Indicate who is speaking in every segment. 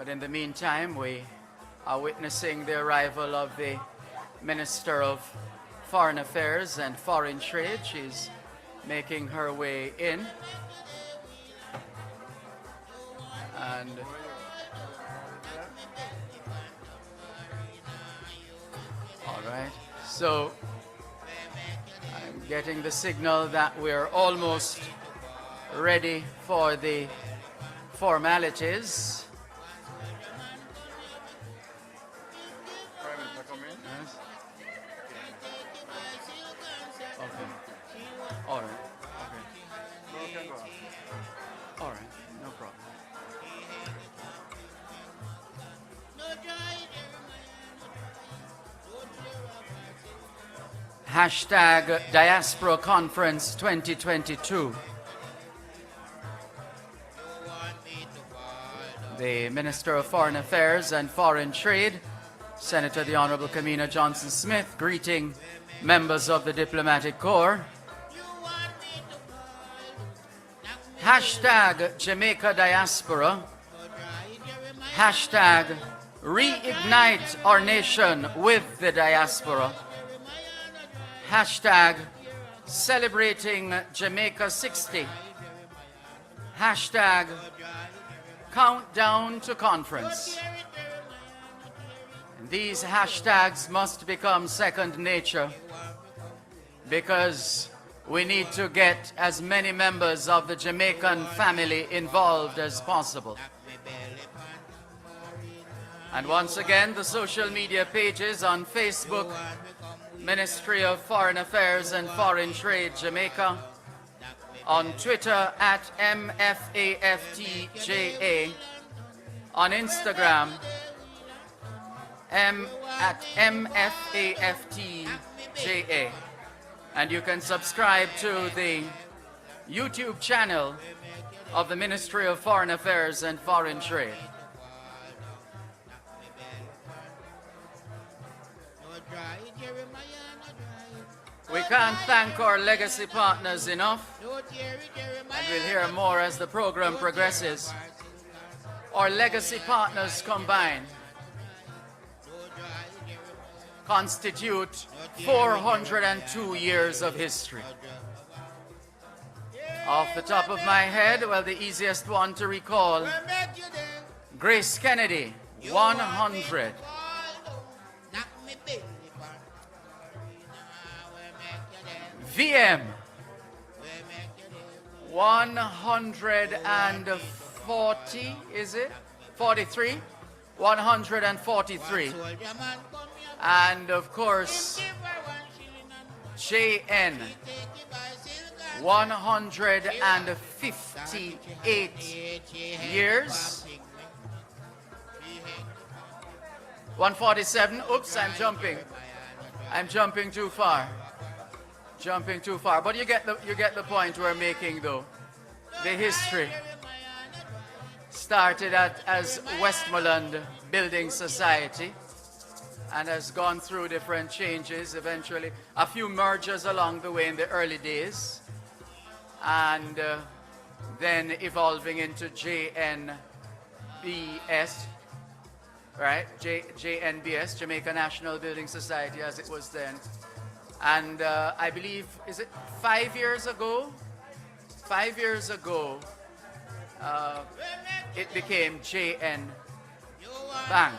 Speaker 1: But in the meantime, we are witnessing the arrival of the Minister of Foreign Affairs and Foreign Trade. She's making her way in. And all right, so I'm getting the signal that we're almost ready for the formalities. Yes. Okay. All right. Okay. All right. No problem. Hashtag Diaspora Conference 2022. The Minister of Foreign Affairs and Foreign Trade, Senator the Honorable Kamina Johnson-Smith, greeting members of the Diplomatic Corps. Hashtag Jamaica Diaspora. Hashtag Reignite our nation with the diaspora. Hashtag Celebrating Jamaica 60. Hashtag Countdown to Conference. And these hashtags must become second nature because we need to get as many members of the Jamaican family involved as possible. And once again, the social media pages on Facebook, Ministry of Foreign Affairs and Foreign Trade Jamaica, on Twitter at MFAFTJA, on Instagram at MFAFTJA, and you can subscribe to the YouTube channel of the Ministry of Foreign Affairs and Foreign Trade. We can't thank our legacy partners enough, and we'll hear more as the program progresses. Our legacy partners combined constitute 402 years of history. Off the top of my head, well, the easiest one to recall, Grace Kennedy, 100. VM, 140, is it? 43? 143. And of course, JN, 158 years. 147, oops, I'm jumping too far. But you get the point we're making, though. The history started as Westmoreland Building Society and has gone through different changes, eventually a few mergers along the way in the early days, and then evolving into JNBS, right? JNBS, Jamaica National Building Society, as it was then. And I believe, is it 5 years ago? 5 years ago, it became JN Bank,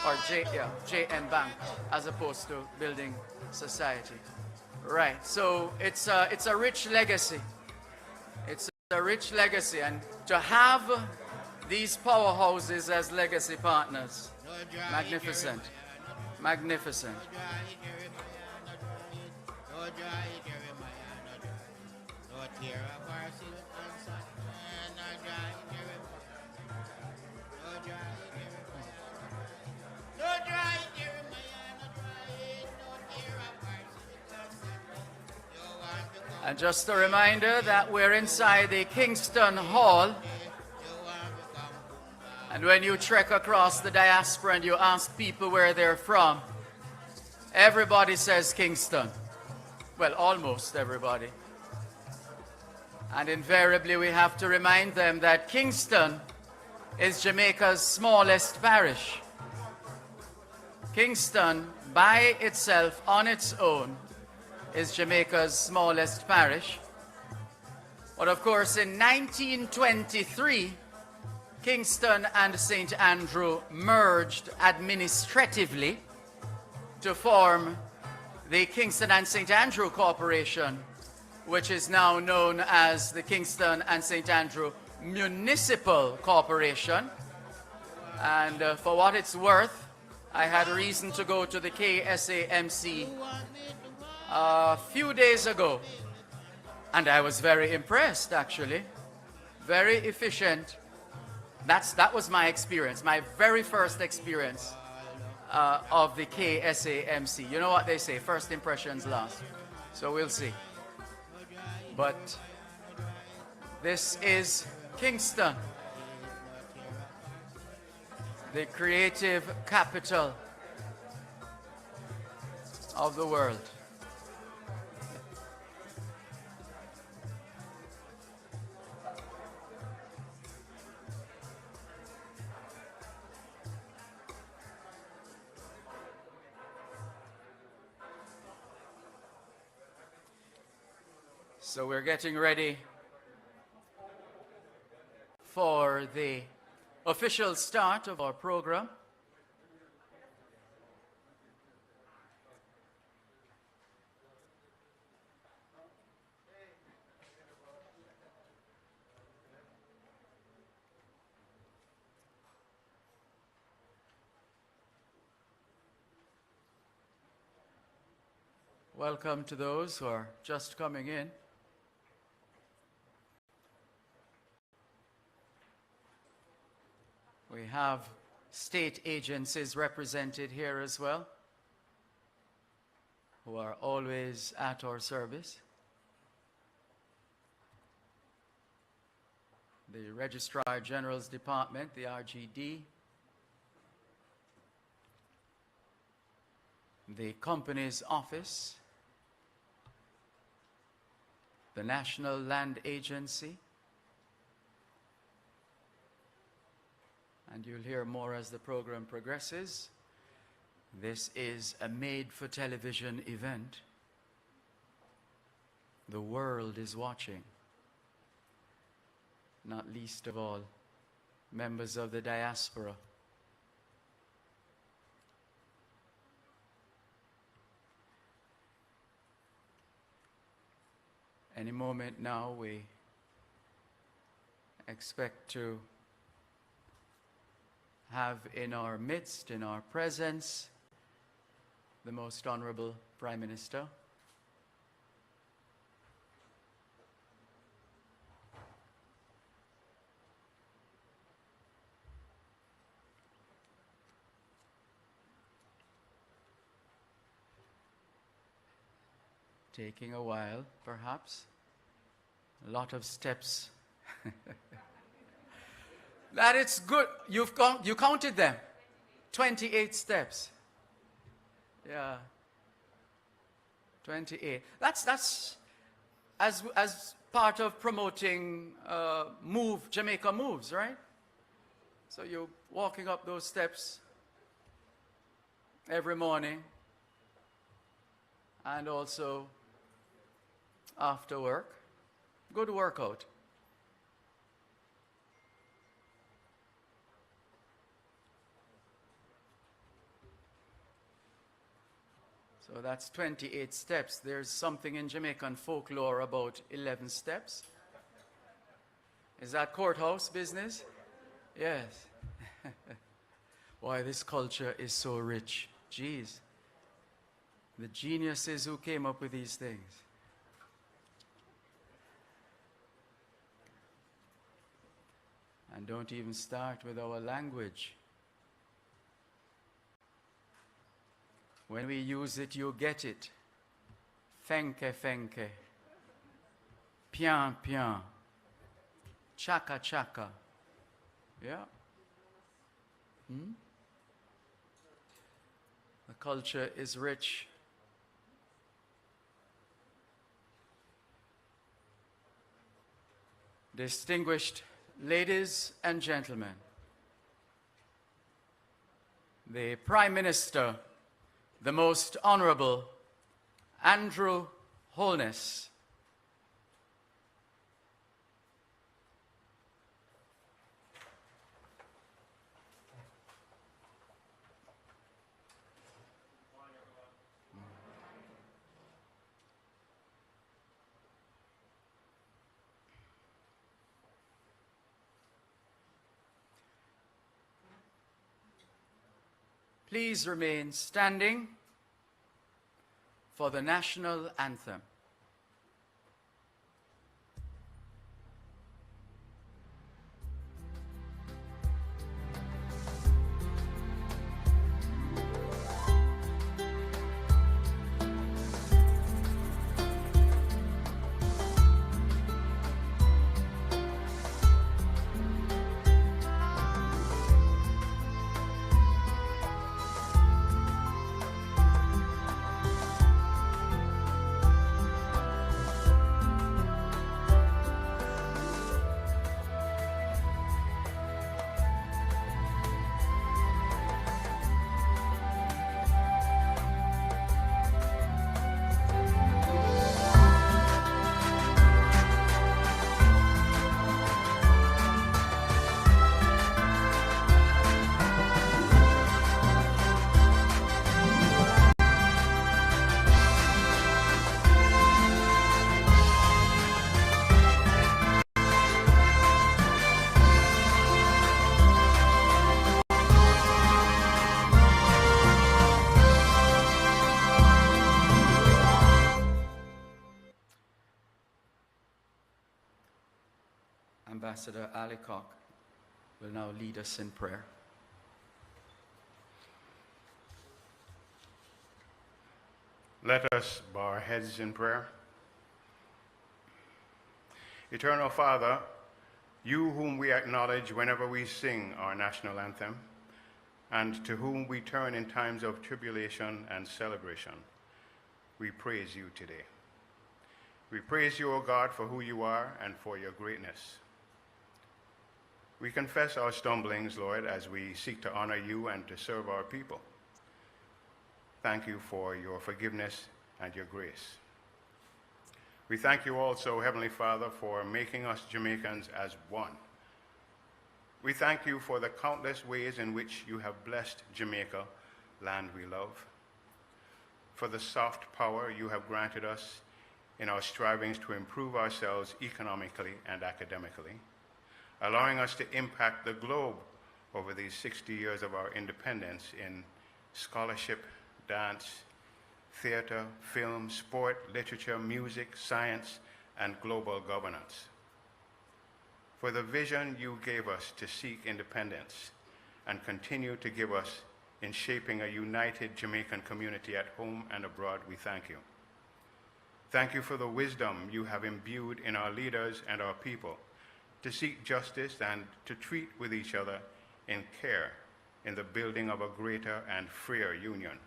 Speaker 1: or JN Bank, as opposed to Building Society. Right, so it's a rich legacy. It's a rich legacy, and to have these powerhouses as legacy partners, magnificent, magnificent. And just a reminder that we're inside the Kingston Hall, and when you trek across the diaspora and you ask people where they're from, everybody says Kingston. Well, almost everybody. And invariably we have to remind them that Kingston is Jamaica's smallest parish. Kingston, by itself, on its own, is Jamaica's smallest parish. But of course, in 1923, Kingston and St. Andrew merged administratively to form the Kingston and St. Andrew Corporation, which is now known as the Kingston and St. Andrew Municipal Corporation. And for what it's worth, I had reason to go to the KSAMC a few days ago, and I was very impressed, actually. Very efficient. That was my experience, my very first experience of the KSAMC. You know what they say, first impressions last. So we'll see. But this is Kingston, the creative capital of the world. So we're getting ready for the official start of our program. Welcome to those who are just coming in. We have state agencies represented here as well, who are always at our service. The Registrar General's Department, the RGD, the Company's Office, the National Land Agency, and you'll hear more as the program progresses. This is a made-for-television event. The world is watching, not least of all, members of the diaspora. Any moment now, we expect to have in our midst, in our presence, the Most Honorable Prime Minister. Taking a while, perhaps. A lot of steps. That it's good. You counted them. 28 steps. Yeah. 28. That's as part of promoting Jamaica Moves, right? So you're walking up those steps every morning and also after work. Good workout. So that's 28 steps. There's something in Jamaican folklore about 11 steps. Is that courthouse business? Yes. Why, this culture is so rich. Jeez. The geniuses who came up with these things. And don't even start with our language. When we use it, you get it. Fenke, fenke. Pian, pian. Chaka, chaka. Yeah. The culture is rich. Distinguished ladies and gentlemen, the Prime Minister, the Most Honorable Andrew Holness. Please remain standing for the national anthem. Ambassador Ali Koch will now lead us in prayer.
Speaker 2: Let us bow our heads in prayer. Eternal Father, you whom we acknowledge whenever we sing our national anthem, and to whom we turn in times of tribulation and celebration, we praise you today. We praise you, O God, for who you are and for your greatness. We confess our stumblings, Lord, as we seek to honor you and to serve our people. Thank you for your forgiveness and your grace. We thank you also, Heavenly Father, for making us Jamaicans as one. We thank you for the countless ways in which you have blessed Jamaica, land we love, for the soft power you have granted us in our strivings to improve ourselves economically and academically, allowing us to impact the globe over these 60 years of our independence in scholarship, dance, theater, film, sport, literature, music, science, and global governance. For the vision you gave us to seek independence and continue to give us in shaping a united Jamaican community at home and abroad, we thank you. Thank you for the wisdom you have imbued in our leaders and our people to seek justice and to treat with each other in care in the building of a greater and freer union.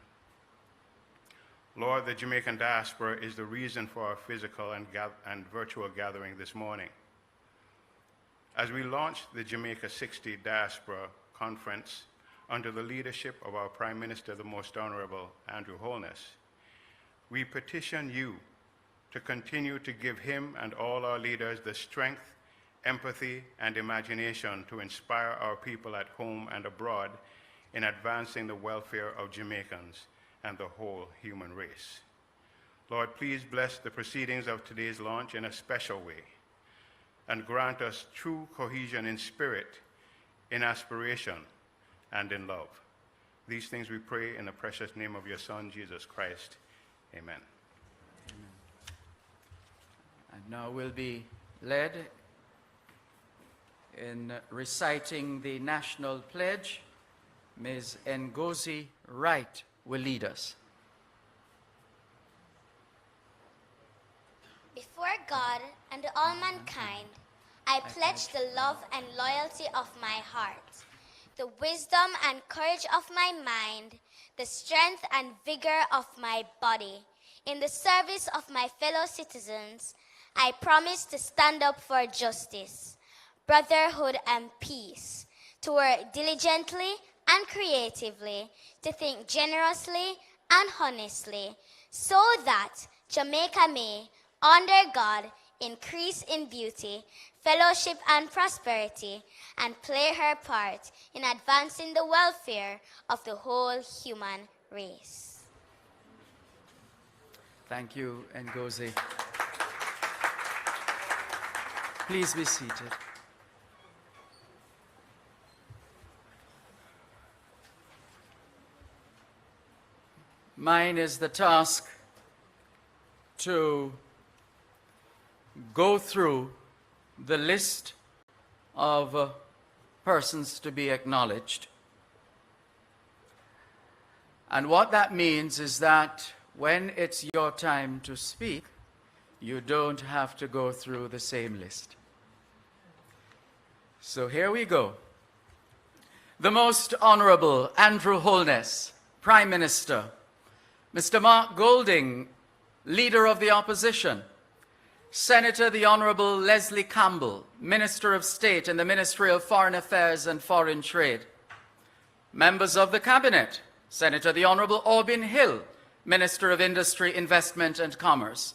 Speaker 2: Lord, the Jamaican diaspora is the reason for our physical and virtual gathering this morning. As we launch the Jamaica 60 Diaspora Conference under the leadership of our Prime Minister, the Most Honorable Andrew Holness, we petition you to continue to give him and all our leaders the strength, empathy, and imagination to inspire our people at home and abroad in advancing the welfare of Jamaicans and the whole human race. Lord, please bless the proceedings of today's launch in a special way and grant us true cohesion in spirit, in aspiration, and in love. These things we pray in the precious name of your Son, Jesus Christ. Amen.
Speaker 1: Amen. And now we'll be led in reciting the national pledge. Ms. Ngozi Wright will lead us.
Speaker 3: Before God and all mankind, I pledge the love and loyalty of my heart, the wisdom and courage of my mind, the strength and vigor of my body. In the service of my fellow citizens, I promise to stand up for justice, brotherhood, and peace, to work diligently and creatively, to think generously and honestly, so that Jamaica may, under God, increase in beauty, fellowship, and prosperity, and play her part in advancing the welfare of the whole human race.
Speaker 1: Thank you, Ngozi. Please be seated. Mine is the task to go through the list of persons to be acknowledged. And what that means is that when it's your time to speak, you don't have to go through the same list. So here we go. The Most Honorable Andrew Holness, Prime Minister. Mr. Mark Golding, Leader of the Opposition. Senator the Honorable Leslie Campbell, Minister of State in the Ministry of Foreign Affairs and Foreign Trade. Members of the Cabinet, Senator the Honorable Orbin Hill, Minister of Industry, Investment and Commerce.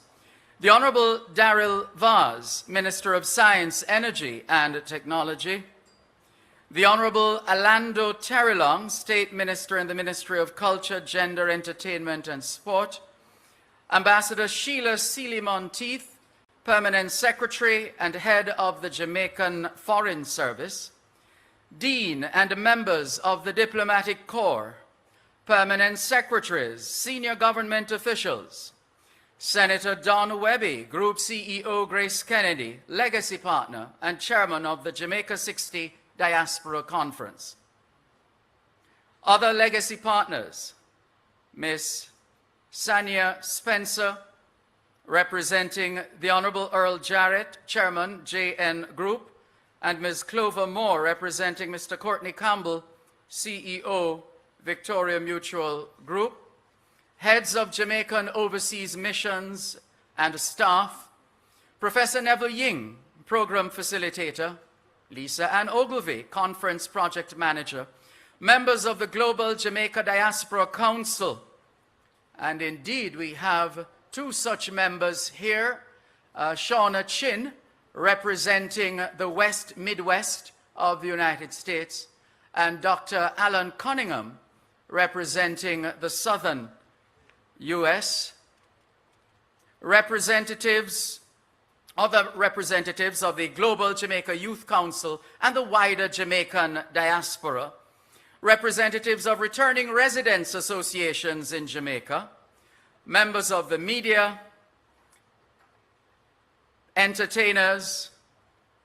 Speaker 1: The Honorable Daryl Vaz, Minister of Science, Energy and Technology. The Honorable Alando Terilong, State Minister in the Ministry of Culture, Gender, Entertainment and Sport. Ambassador Sheila Sealy-Monteith, Permanent Secretary and Head of the Jamaican Foreign Service. Dean and members of the Diplomatic Corps, Permanent Secretaries, Senior Government Officials. Senator Don Webby, Group CEO Grace Kennedy, Legacy Partner and Chairman of the Jamaica 60 Diaspora Conference. Other legacy partners, Ms. Sania Spencer, representing the Honorable Earl Jarrett, Chairman, JN Group, and Ms. Clover Moore, representing Mr. Courtney Campbell, CEO, Victoria Mutual Group. Heads of Jamaican overseas missions and staff, Professor Neville Ying, Program Facilitator, Lisa Ann Ogilvie, Conference Project Manager, members of the Global Jamaica Diaspora Council, and indeed we have two such members here, Shauna Chin, representing the West Midwest of the United States, and Dr. Alan Cunningham, representing the Southern U.S. Other representatives of the Global Jamaica Youth Council and the wider Jamaican diaspora, representatives of returning residents associations in Jamaica, members of the media, entertainers,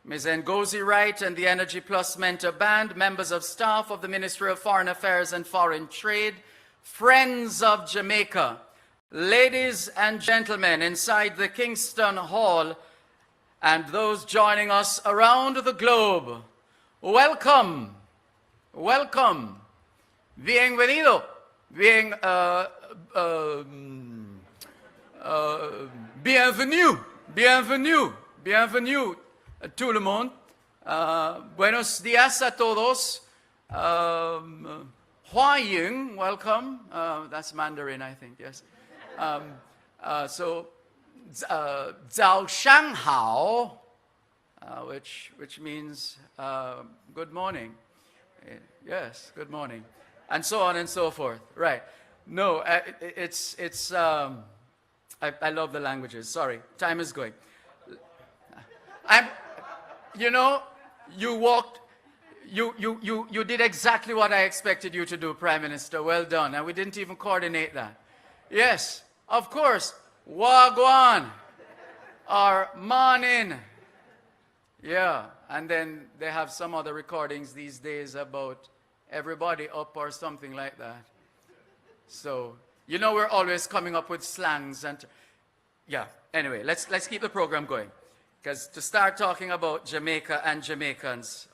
Speaker 1: Ms. Ngozi Wright and the Energy Plus Mentor Band, members of staff of the Ministry of Foreign Affairs and Foreign Trade, friends of Jamaica, ladies and gentlemen inside the Kingston Hall, and those joining us around the globe, welcome, welcome, bienvenido, bienvenue, bienvenue, bienvenue, tout le monde. Buenos días a todos. Huaying, welcome. That's Mandarin, I think, yes. Zhao Shanghao, which means good morning. Yes, good morning. And so on and so forth. Right. No, I love the languages. Sorry, time is going. You did exactly what I expected you to do, Prime Minister. Well done. And we didn't even coordinate that. Yes, of course. Wagwan or Manin. Yeah, and then they have some other recordings these days about everybody up or something like that. So, we're always coming up with slangs and yeah. Anyway, let's keep the program going. Because to start talking about Jamaica and Jamaicans,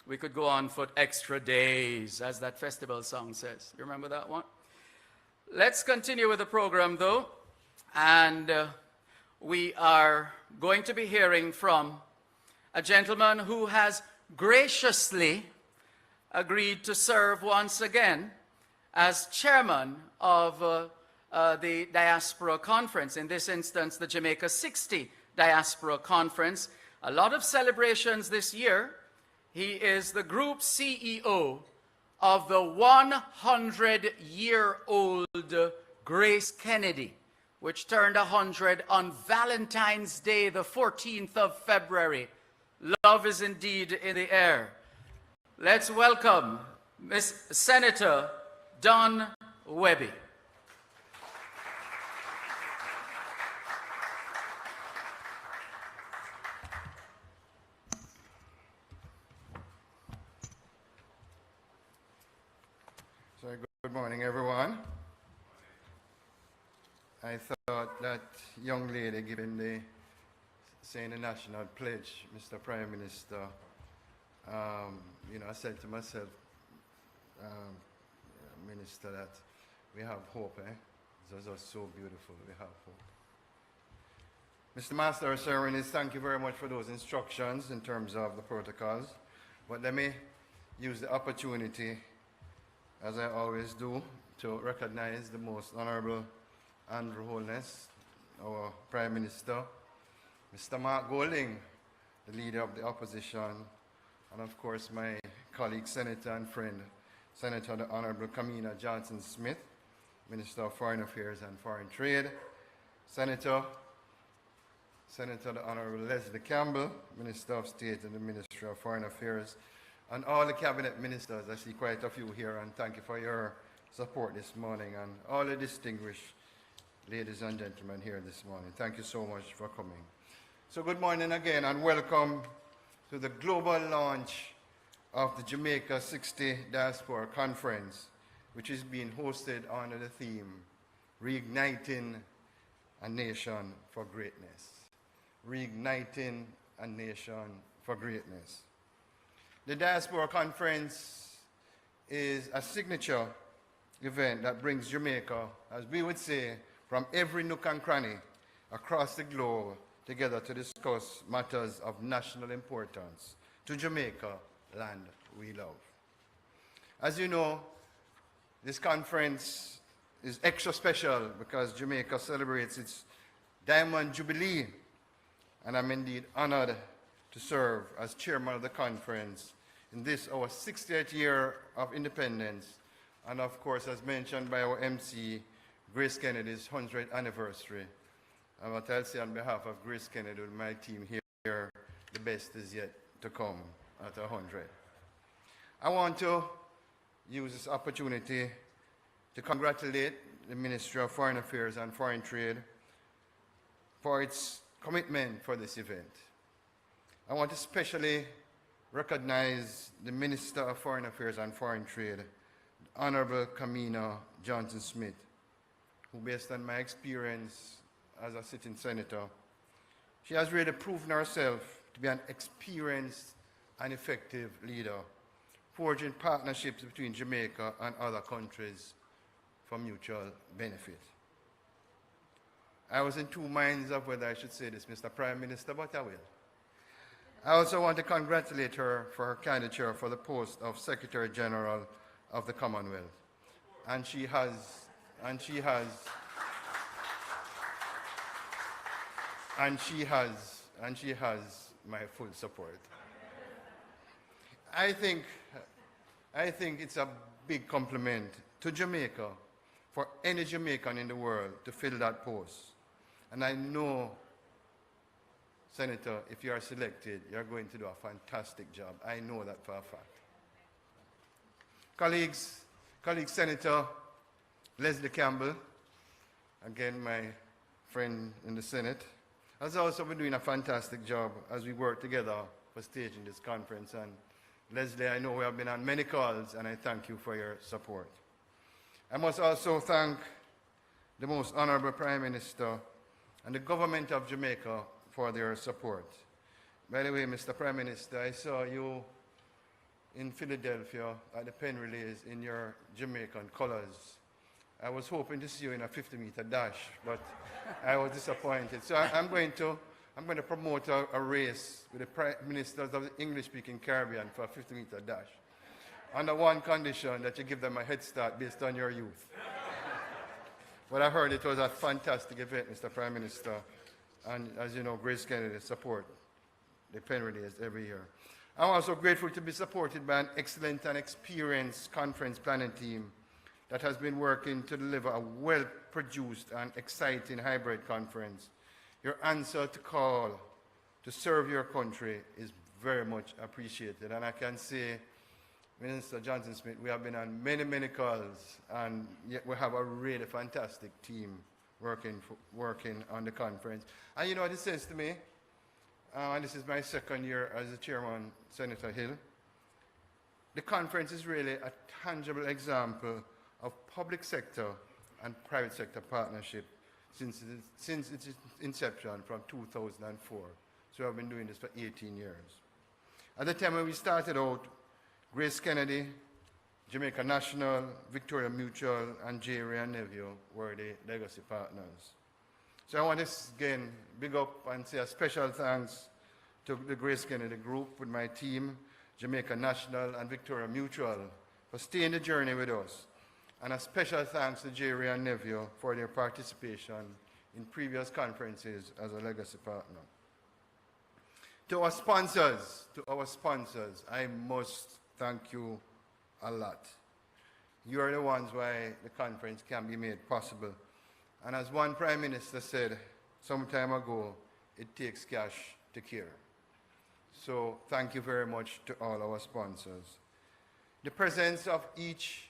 Speaker 1: we could go on for extra days, as that festival song says. You remember that one? Let's continue with the program, though. And we are going to be hearing from a gentleman who has graciously agreed to serve once again as chairman of the Diaspora Conference, in this instance, the Jamaica 60 Diaspora Conference. A lot of celebrations this year. He is the group CEO of the 100-year-old Grace Kennedy, which turned 100 on Valentine's Day, the 14th of February. Love is indeed in the air. Let's welcome Miss Senator Don Webby.
Speaker 4: So good morning, everyone. I thought that young lady giving saying the national pledge, Mr. Prime Minister, I said to myself, Minister, that we have hope, eh? Those are so beautiful, we have hope. Mr. Master of Ceremonies, thank you very much for those instructions in terms of the protocols. But let me use the opportunity, as I always do, to recognize the most Honorable Andrew Holness, our Prime Minister, Mr. Mark Golding, the Leader of the Opposition, and of course my colleague, Senator and friend, Senator the Honorable Kamina Johnson-Smith, Minister of Foreign Affairs and Foreign Trade, Senator the Honorable Leslie Campbell, Minister of State in the Ministry of Foreign Affairs, and all the cabinet ministers. I see quite a few here, and thank you for your support this morning, and all the distinguished ladies and gentlemen here this morning. Thank you so much for coming. So good morning again, and welcome to the global launch of the Jamaica 60 Diaspora Conference, which is being hosted under the theme, Reigniting a Nation for Greatness. Reigniting a Nation for Greatness. The Diaspora Conference is a signature event that brings Jamaica, as we would say, from every nook and cranny across the globe together to discuss matters of national importance to Jamaica, land we love. As you know, this conference is extra special because Jamaica celebrates its Diamond Jubilee, and I'm indeed honored to serve as chairman of the conference in this, our 60th year of independence, and of course, as mentioned by our MC, Grace Kennedy's 100th anniversary. And what I'll say on behalf of Grace Kennedy and my team here, the best is yet to come at 100. I want to use this opportunity to congratulate the Ministry of Foreign Affairs and Foreign Trade for its commitment for this event. I want to especially recognize the Minister of Foreign Affairs and Foreign Trade, Honorable Kamina Johnson-Smith, who, based on my experience as a sitting senator, she has really proven herself to be an experienced and effective leader, forging partnerships between Jamaica and other countries for mutual benefit. I was in two minds of whether I should say this, Mr. Prime Minister, but I will. I also want to congratulate her for her candidature for the post of Secretary General of the Commonwealth. And she has my full support. I think it's a big compliment to Jamaica for any Jamaican in the world to fill that post. And I know, Senator, if you are selected, you're going to do a fantastic job. I know that for a fact. Colleagues, Senator Leslie Campbell, again my friend in the Senate, has also been doing a fantastic job as we work together for staging this conference. And Leslie, I know we have been on many calls, and I thank you for your support. I must also thank the Most Honorable Prime Minister and the government of Jamaica for their support. By the way, Mr. Prime Minister, I saw you in Philadelphia at the pen relays in your Jamaican colors. I was hoping to see you in a 50-meter dash, but I was disappointed. So I'm going to promote a race with the Prime Ministers of the English-speaking Caribbean for a 50-meter dash. under one condition, that you give them a head start based on your youth. But I heard it was a fantastic event, Mr. Prime Minister. And as you know, Grace Kennedy support the Penrodians every year. I'm also grateful to be supported by an excellent and experienced conference planning team that has been working to deliver a well-produced and exciting hybrid conference. Your answer to call to serve your country is very much appreciated. And I can say, Minister Johnson Smith, we have been on many, many calls, and yet we have a really fantastic team working on the conference. And you know what it says to me? And this is my second year as the chairman, Senator Hill. The conference is really a tangible example of public sector and private sector partnership since its inception from 2004. So I've been doing this for 18 years. At the time when we started out, Grace Kennedy, Jamaica National, Victoria Mutual, and J. Ray and Neville were the legacy partners. So I want to again big up and say a special thanks to the Grace Kennedy Group with my team, Jamaica National and Victoria Mutual, for staying the journey with us. And a special thanks to J. Ray and Neville for their participation in previous conferences as a legacy partner. To our sponsors, I must thank you a lot. You are the ones why the conference can be made possible. And as one Prime Minister said some time ago, it takes cash to care. So thank you very much to all our sponsors. The presence of each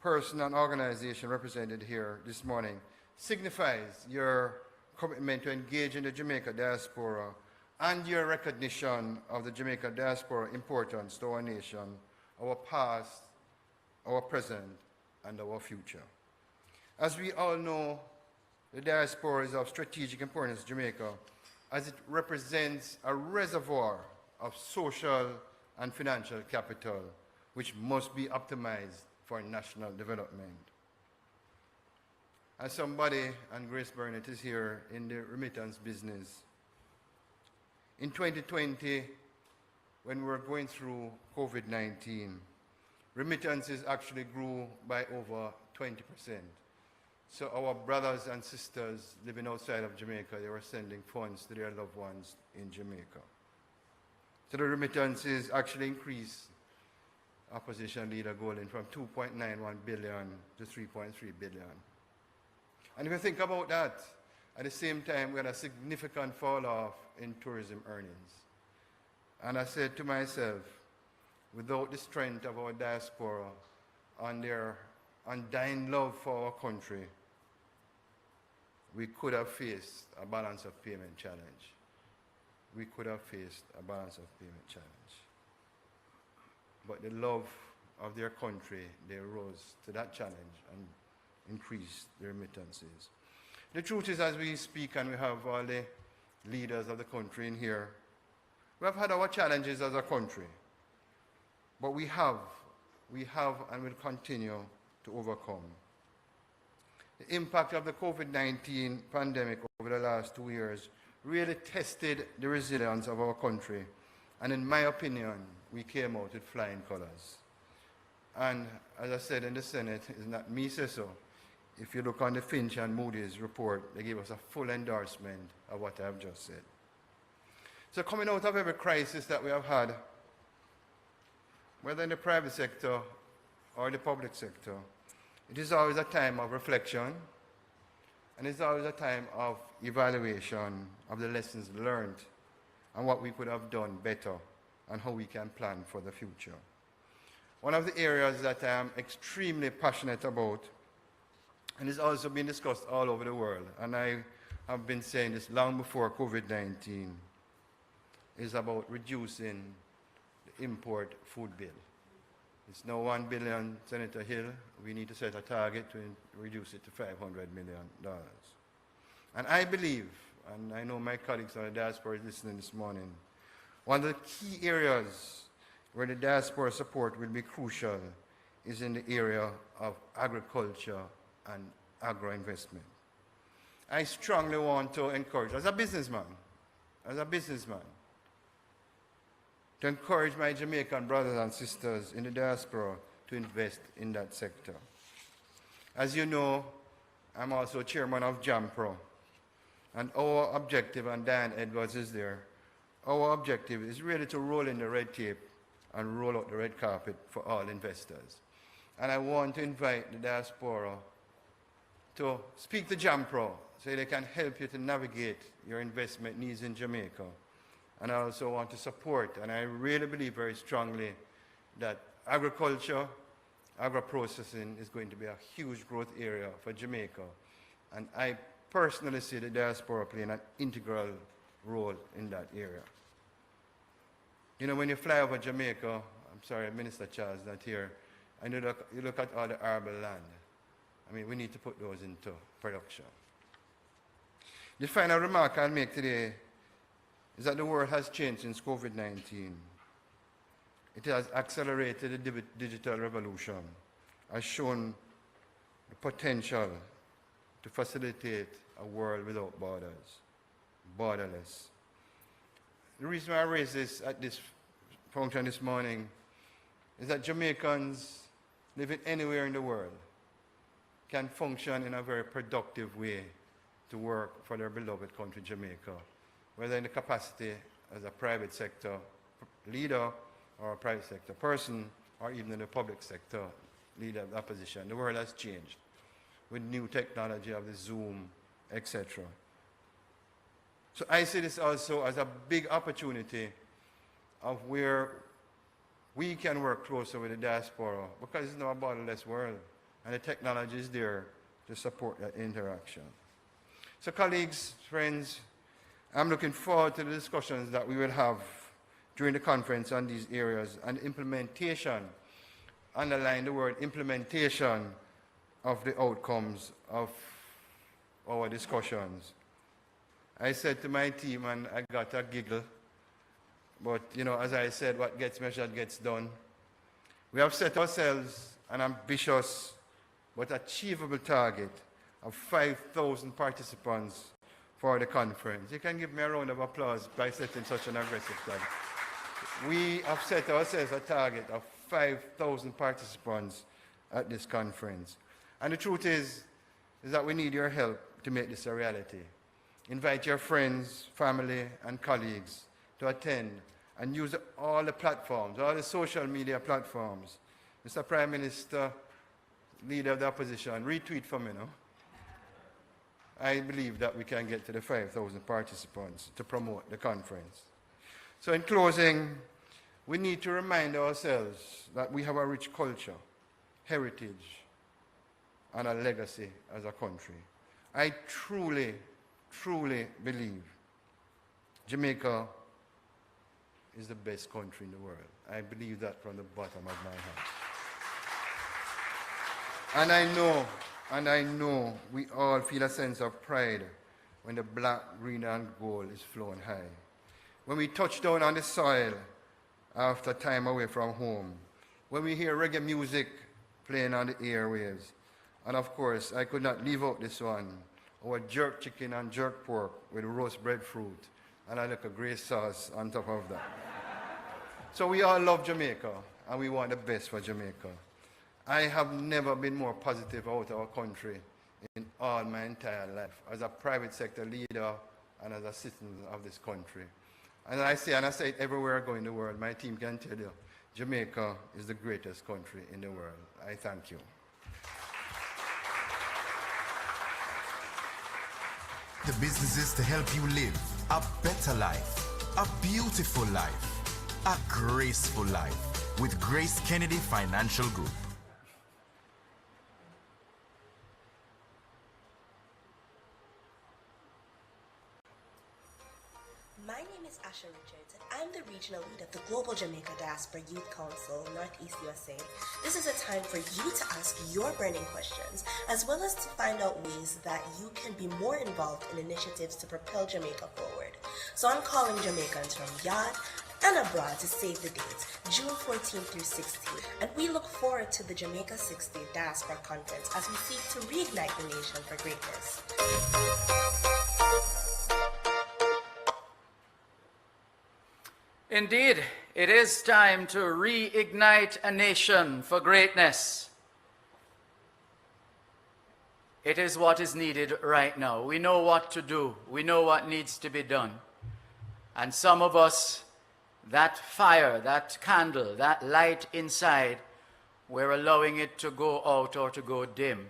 Speaker 4: person and organization represented here this morning signifies your commitment to engage in the Jamaica diaspora and your recognition of the Jamaica diaspora importance to our nation, our past, our present, and our future. As we all know, the diaspora is of strategic importance to Jamaica as it represents a reservoir of social and financial capital which must be optimized for national development. As somebody, and Grace Burnett is here, in the remittance business, in 2020, when we were going through COVID-19, remittances actually grew by over 20%. So our brothers and sisters living outside of Jamaica, they were sending funds to their loved ones in Jamaica. So the remittances actually increased, opposition leader Golden, from 2.91 billion to 3.3 billion. And if you think about that, at the same time, we had a significant fall off in tourism earnings. And I said to myself, without the strength of our diaspora and their undying love for our country, we could have faced a balance of payment challenge. We could have faced a balance of payment challenge. But the love of their country, they rose to that challenge and increased their remittances. The truth is, as we speak and we have all the leaders of the country in here, we have had our challenges as a country, but we have and will continue to overcome. The impact of the COVID-19 pandemic over the last 2 years really tested the resilience of our country, and in my opinion, we came out with flying colors. And as I said in the Senate, it's not me say so. If you look on the Finch and Moody's report, they give us a full endorsement of what I've just said. So coming out of every crisis that we have had, whether in the private sector or the public sector, it is always a time of reflection, and it's always a time of evaluation of the lessons learned and what we could have done better and how we can plan for the future. One of the areas that I am extremely passionate about, and it's also been discussed all over the world, and I have been saying this long before COVID-19, is about reducing the import food bill. It's now $1 billion, Senator Hill. We need to set a target to reduce it to $500 million. And I believe, and I know my colleagues on the diaspora are listening this morning, one of the key areas where the diaspora support will be crucial is in the area of agriculture and agro-investment. I strongly want to encourage, as a businessman, to encourage my Jamaican brothers and sisters in the diaspora to invest in that sector. As you know, I'm also chairman of Jampro, and our objective, and Dan Edwards is there, our objective is really to roll in the red tape and roll out the red carpet for all investors. And I want to invite the diaspora to speak to Jampro so they can help you to navigate your investment needs in Jamaica. And I also want to support, and I really believe very strongly that agriculture, agro-processing is going to be a huge growth area for Jamaica. And I personally see the diaspora playing an integral role in that area. You know, when you fly over Jamaica, I'm sorry, Minister Charles not here, and you look at all the arable land. I mean, we need to put those into production. The final remark I'll make today is that the world has changed since COVID-19. It has accelerated the digital revolution, has shown the potential to facilitate a world without borders, borderless. The reason why I raised this at this function this morning is that Jamaicans living anywhere in the world can function in a very productive way to work for their beloved country, Jamaica, whether in the capacity as a private sector leader or a private sector person, or even in the public sector leader of that position. The world has changed with new technology of the Zoom, etc. So I see this also as a big opportunity of where we can work closer with the diaspora, because it's now a borderless world, and the technology is there to support that interaction. So colleagues, friends, I'm looking forward to the discussions that we will have during the conference on these areas, and implementation, underline the word implementation, of the outcomes of our discussions. I said to my team, and I got a giggle, but you know, as I said, what gets measured gets done. We have set ourselves an ambitious but achievable target of 5,000 participants for the conference. You can give me a round of applause by setting such an aggressive target. We have set ourselves a target of 5,000 participants at this conference. And the truth is that we need your help to make this a reality. Invite your friends, family, and colleagues to attend and use all the platforms, all the social media platforms. Mr. Prime Minister, Leader of the Opposition, retweet for me, no? I believe that we can get to the 5,000 participants to promote the conference. So in closing, we need to remind ourselves that we have a rich culture, heritage, and a legacy as a country. I truly, truly believe Jamaica is the best country in the world. I believe that from the bottom of my heart. And I know we all feel a sense of pride when the black, green, and gold is flown high. When we touch down on the soil after time away from home, when we hear reggae music playing on the airwaves, and of course, I could not leave out this one, our jerk chicken and jerk pork with roast breadfruit and a little grey sauce on top of that. So we all love Jamaica, and we want the best for Jamaica. I have never been more positive about our country in all my entire life, as a private sector leader and as a citizen of this country. And I say it everywhere I go in the world, my team can tell you, Jamaica is the greatest country in the world. I thank you.
Speaker 5: The businesses to help you live a better life, a beautiful life, a graceful life with Grace Kennedy Financial Group.
Speaker 6: My name is Asha Richards, and I'm the regional lead of the Global Jamaica Diaspora Youth Council, Northeast USA. This is a time for you to ask your burning questions, as well as to find out ways that you can be more involved in initiatives to propel Jamaica forward. So I'm calling Jamaicans from yard and abroad to save the dates, June 14th through 16th. And we look forward to the Jamaica 60th Diaspora Conference as we seek to reignite the nation for greatness.
Speaker 1: Indeed, it is time to reignite a nation for greatness. It is what is needed right now. We know what to do. We know what needs to be done. And some of us, that fire, that candle, that light inside, we're allowing it to go out or to go dim.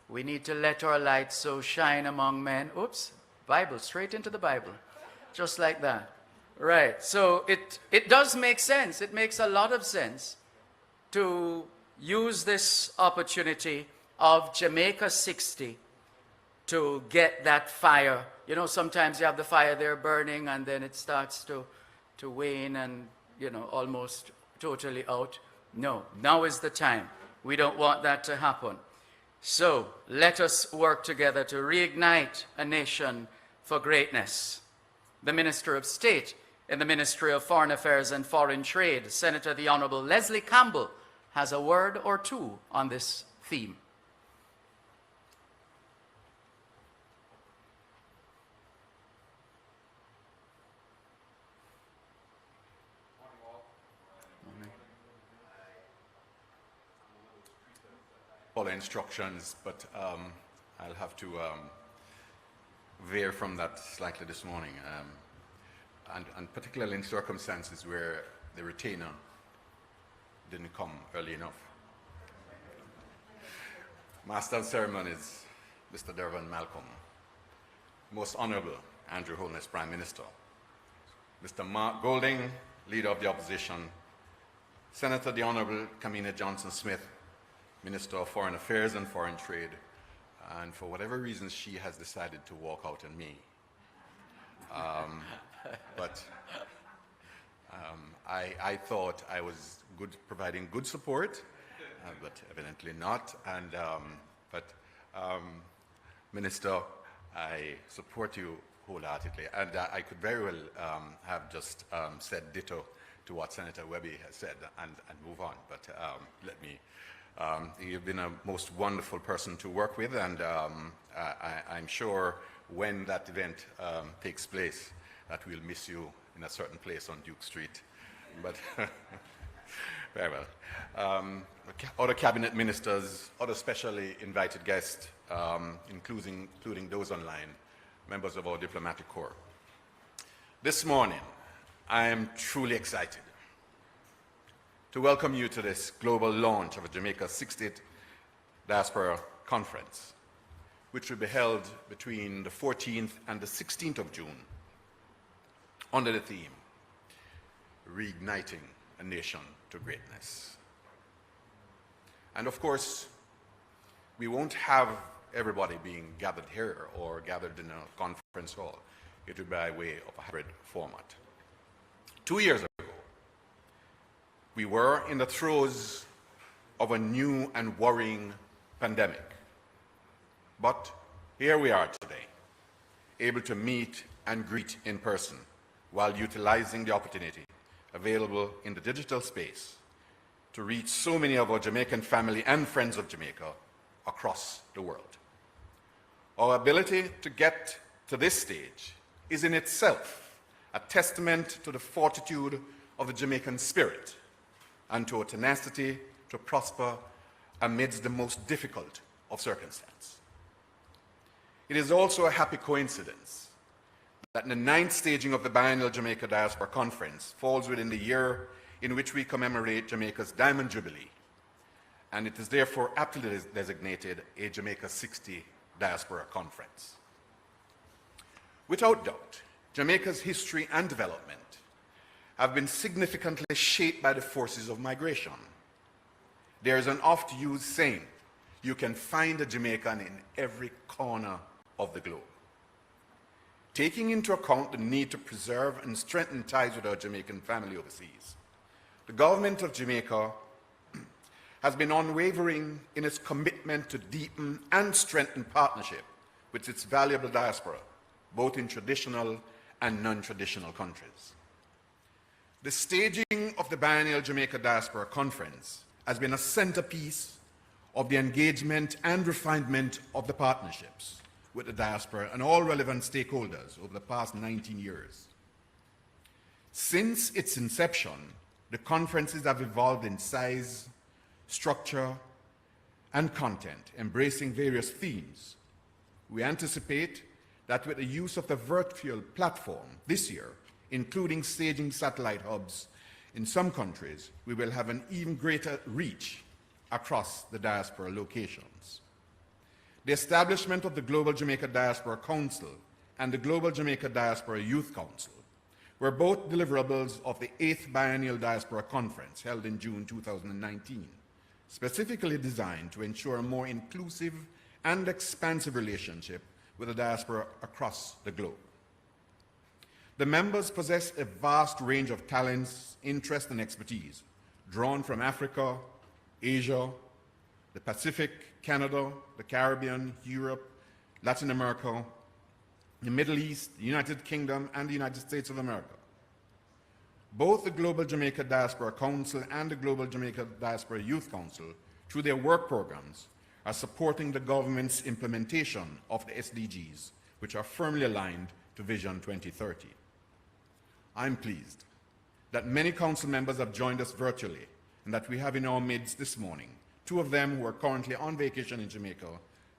Speaker 1: We need to let our light so shine among men. Oops, Bible, straight into the Bible. Just like that. Right, so it does make sense. It makes a lot of sense to use this opportunity of Jamaica 60 to get that fire. You know, sometimes you have the fire there burning and then it starts to wane and, you know, almost totally out. No, now is the time. We don't want that to happen. So let us work together to reignite a nation for greatness. The Minister of State in the Ministry of Foreign Affairs and Foreign Trade, Senator the Honorable Leslie Campbell, has a word or two on this theme.
Speaker 7: Follow instructions, but I'll have to veer from that slightly this morning, and particularly in circumstances where the retainer didn't come early enough. Master of Ceremonies, Mr. Dervin Malcolm, Most Honorable Andrew Holness, Prime Minister, Mr. Mark Golding, Leader of the Opposition, Senator the Honorable Kamina Johnson-Smith, Minister of Foreign Affairs and Foreign Trade, and for whatever reason she has decided to walk out on me. But I thought I was providing good support, but evidently not. And Minister, I support you wholeheartedly, and I could very well have just said ditto to what Senator Webby has said and move on. But let me. You've been a most wonderful person to work with, and I'm sure when that event takes place that we'll miss you in a certain place on Duke Street. But very well. Other cabinet ministers, other specially invited guests, including those online, members of our diplomatic corps. This morning, I am truly excited to welcome you to this global launch of a Jamaica 60th Diaspora Conference, which will be held between the 14th and the 16th of June under the theme, Reigniting a Nation to Greatness. And of course, we won't have everybody being gathered here or gathered in a conference hall. It will be by way of a hybrid format. 2 years ago, we were in the throes of a new and worrying pandemic. But here we are today, able to meet and greet in person while utilizing the opportunity available in the digital space to reach so many of our Jamaican family and friends of Jamaica across the world. Our ability to get to this stage is in itself a testament to the fortitude of the Jamaican spirit and to our tenacity to prosper amidst the most difficult of circumstances. It is also a happy coincidence that the 9th staging of the biennial Jamaica Diaspora Conference falls within the year in which we commemorate Jamaica's Diamond Jubilee, and it is therefore aptly designated a Jamaica 60 Diaspora Conference. Without doubt, Jamaica's history and development have been significantly shaped by the forces of migration. There is an oft-used saying, you can find a Jamaican in every corner of the globe. Taking into account the need to preserve and strengthen ties with our Jamaican family overseas, the government of Jamaica has been unwavering in its commitment to deepen and strengthen partnership with its valuable diaspora, both in traditional and non-traditional countries. The staging of the biennial Jamaica Diaspora Conference has been a centerpiece of the engagement and refinement of the partnerships with the diaspora and all relevant stakeholders over the past 19 years. Since its inception, the conferences have evolved in size, structure, and content, embracing various themes. We anticipate that with the use of the virtual platform this year, including staging satellite hubs in some countries, we will have an even greater reach across the diaspora locations. The establishment of the Global Jamaica Diaspora Council and the Global Jamaica Diaspora Youth Council were both deliverables of the 8th Biennial Diaspora Conference held in June 2019, specifically designed to ensure a more inclusive and expansive relationship with the diaspora across the globe. The members possess a vast range of talents, interests, and expertise, drawn from Africa, Asia, the Pacific, Canada, the Caribbean, Europe, Latin America, the Middle East, the United Kingdom, and the United States of America. Both the Global Jamaica Diaspora Council and the Global Jamaica Diaspora Youth Council, through their work programs, are supporting the government's implementation of the SDGs, which are firmly aligned to Vision 2030. I'm pleased that many council members have joined us virtually and that we have in our midst this morning two of them who are currently on vacation in Jamaica,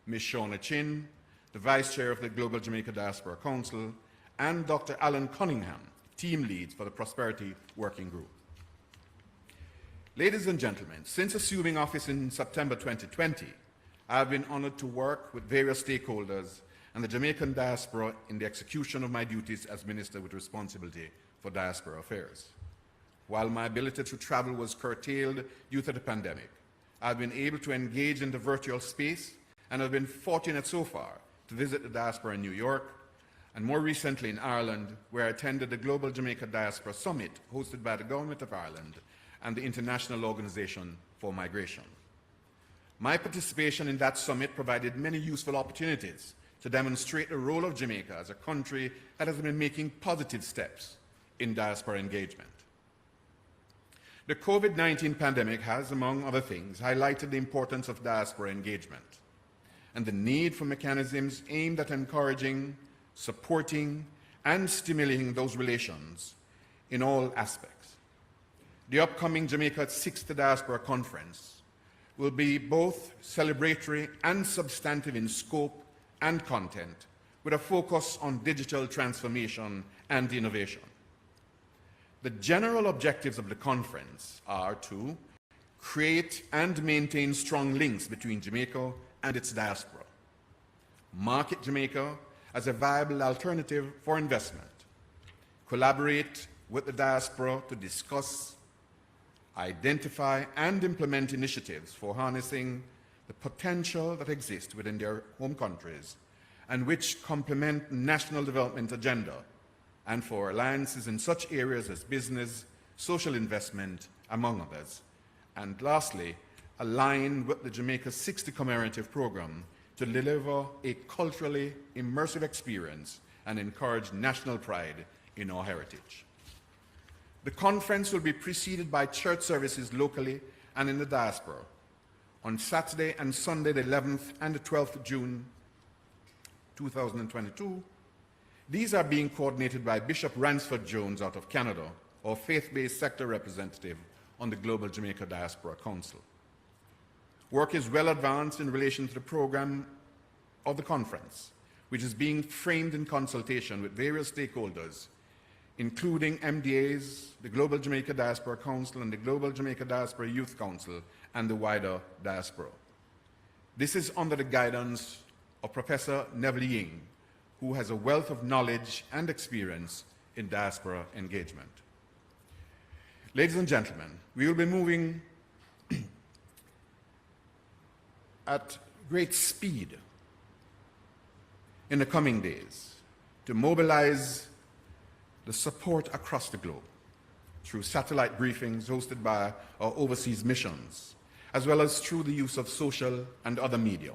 Speaker 7: Ms. Shauna Chin, the Vice Chair of the Global Jamaica Diaspora Council, and Dr. Alan Cunningham, Team Lead for the Prosperity Working Group. Ladies and gentlemen, since assuming office in September 2020, I have been honored to work with various stakeholders and the Jamaican diaspora in the execution of my duties as Minister with responsibility for diaspora affairs. While my ability to travel was curtailed due to the pandemic, I've been able to engage in the virtual space and have been fortunate so far to visit the diaspora in New York and more recently in Ireland, where I attended the Global Jamaica Diaspora Summit hosted by the Government of Ireland and the International Organization for Migration. My participation in that summit provided many useful opportunities to demonstrate the role of Jamaica as a country that has been making positive steps in diaspora engagement. The COVID-19 pandemic has, among other things, highlighted the importance of diaspora engagement and the need for mechanisms aimed at encouraging, supporting, and stimulating those relations in all aspects. The upcoming Jamaica 6th Diaspora Conference will be both celebratory and substantive in scope and content, with a focus on digital transformation and innovation. The general objectives of the conference are to create and maintain strong links between Jamaica and its diaspora, market Jamaica as a viable alternative for investment, collaborate with the diaspora to discuss, identify, and implement initiatives for harnessing the potential that exists within their home countries and which complement national development agenda, and for alliances in such areas as business, social investment, among others. And lastly, align with the Jamaica 60 commemorative program to deliver a culturally immersive experience and encourage national pride in our heritage. The conference will be preceded by church services locally and in the diaspora on Saturday and Sunday, the 11th and the 12th of June 2022. These are being coordinated by Bishop Ransford Jones out of Canada, our faith-based sector representative on the Global Jamaica Diaspora Council. Work is well advanced in relation to the program of the conference, which is being framed in consultation with various stakeholders, including MDAs, the Global Jamaica Diaspora Council, and the Global Jamaica Diaspora Youth Council, and the wider diaspora. This is under the guidance of Professor Neville Ying, who has a wealth of knowledge and experience in diaspora engagement. Ladies and gentlemen, we will be moving at great speed in the coming days to mobilize the support across the globe through satellite briefings hosted by our overseas missions, as well as through the use of social and other media.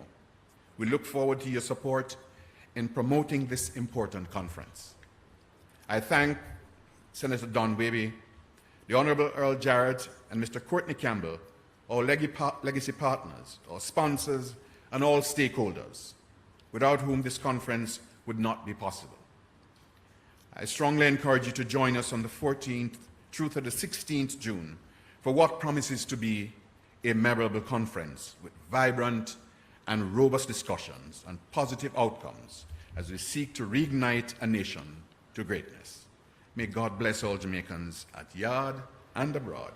Speaker 7: We look forward to your support in promoting this important conference. I thank Senator Don Wavy, the Honorable Earl Jarrett, and Mr. Courtney Campbell, our legacy partners, our sponsors, and all stakeholders, without whom this conference would not be possible. I strongly encourage you to join us on the 14th through to the 16th June for what promises to be a memorable conference with vibrant and robust discussions and positive outcomes as we seek to reignite a nation to greatness. May God bless all Jamaicans at yard and abroad,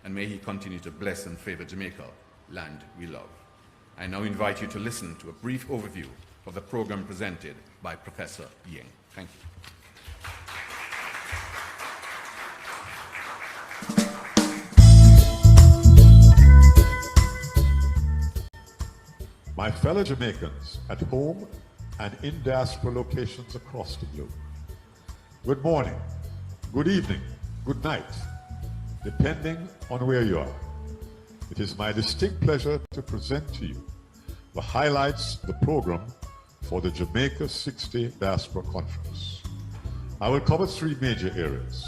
Speaker 7: and may He continue to bless and favor Jamaica, land we love. I now invite you to listen to a brief overview of the program presented by Professor Ying. Thank you.
Speaker 8: My fellow Jamaicans at home and in diaspora locations across the globe, good morning, good evening, good night, depending on where you are. It is my distinct pleasure to present to you the highlights of the program for the Jamaica 60 Diaspora Conference. I will cover three major areas: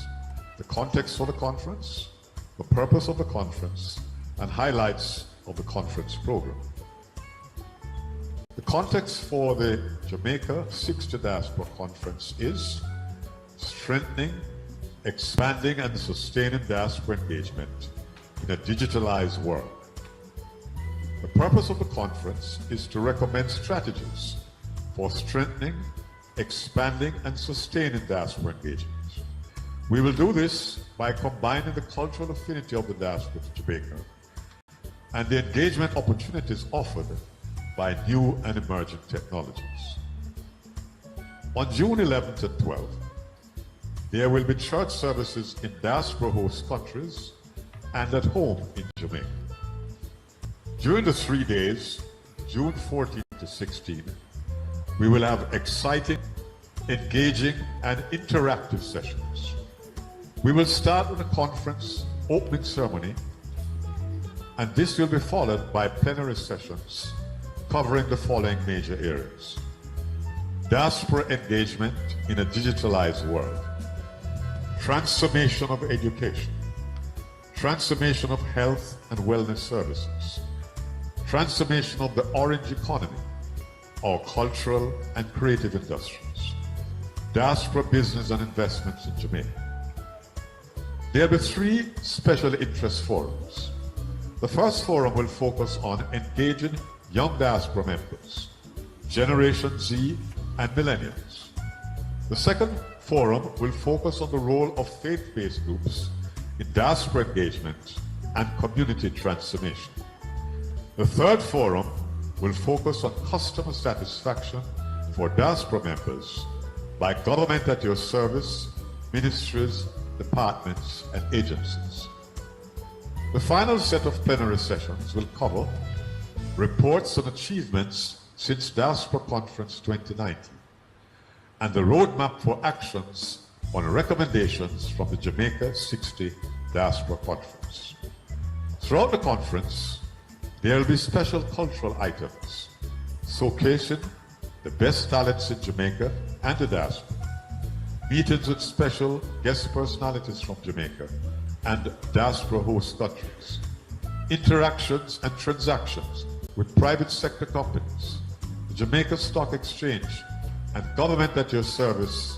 Speaker 8: the context for the conference, the purpose of the conference, and highlights of the conference program. The context for the Jamaica 60 Diaspora Conference is strengthening, expanding, and sustaining diaspora engagement in a digitalized world. The purpose of the conference is to recommend strategies for strengthening, expanding, and sustaining diaspora engagement. We will do this by combining the cultural affinity of the diaspora to Jamaica and the engagement opportunities offered by new and emerging technologies. On June 11th and 12th, there will be church services in diaspora host countries and at home in Jamaica. During the 3 days, June 14th to 16th, we will have exciting, engaging, and interactive sessions. We will start with a conference opening ceremony, and this will be followed by plenary sessions covering the following major areas: diaspora engagement in a digitalized world, transformation of education, transformation of health and wellness services, transformation of the orange economy, our cultural and creative industries, diaspora business and investments in Jamaica. There will be three special interest forums. The first forum will focus on engaging young diaspora members, Generation Z and millennials. The second forum will focus on the role of faith-based groups in diaspora engagement and community transformation. The third forum will focus on customer satisfaction for diaspora members by government at your service, ministries, departments, and agencies. The final set of plenary sessions will cover reports on achievements since Diaspora Conference 2019 and the roadmap for actions on recommendations from the Jamaica 60 Diaspora Conference. Throughout the conference, there will be special cultural items showcasing the best talents in Jamaica and the diaspora, meetings with special guest personalities from Jamaica and diaspora host countries, interactions and transactions with private sector companies, the Jamaica Stock Exchange, and government at your service,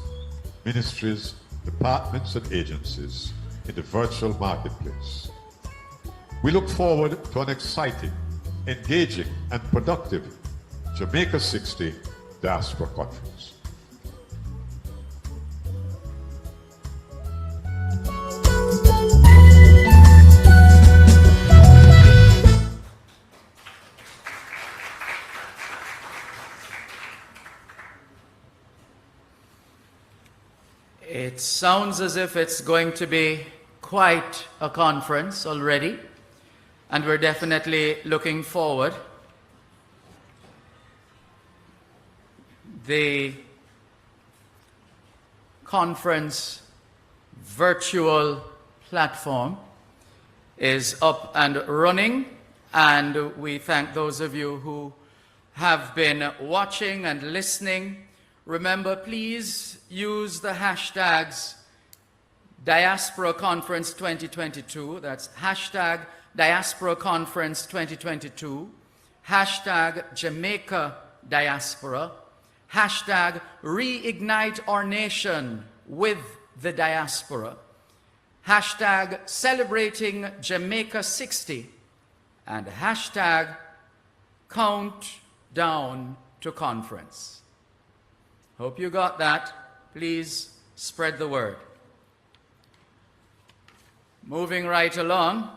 Speaker 8: ministries, departments, and agencies in the virtual marketplace. We look forward to an exciting, engaging, and productive Jamaica 60 Diaspora Conference.
Speaker 1: It sounds as if it's going to be quite a conference already, and we're definitely looking forward. The conference virtual platform is up and running, and we thank those of you who have been watching and listening. Remember, please use the hashtags Diaspora Conference 2022. That's hashtag Diaspora Conference 2022, hashtag Jamaica Diaspora, hashtag Reignite Our Nation with the diaspora, hashtag celebrating Jamaica 60, and hashtag countdown to conference. Hope you got that. Please spread the word. Moving right along,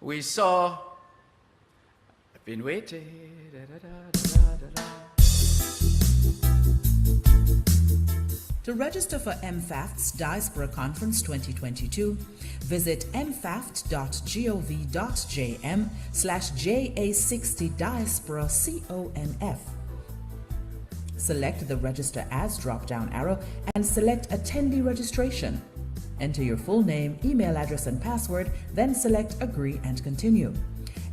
Speaker 1: we saw, I've been waiting.
Speaker 9: To register for MFAFT's Diaspora Conference 2022, visit mfaft.gov.jm/JA60Diaspora-CONF. Select the Register As drop-down arrow and select Attendee Registration. Enter your full name, email address, and password, then select Agree and Continue.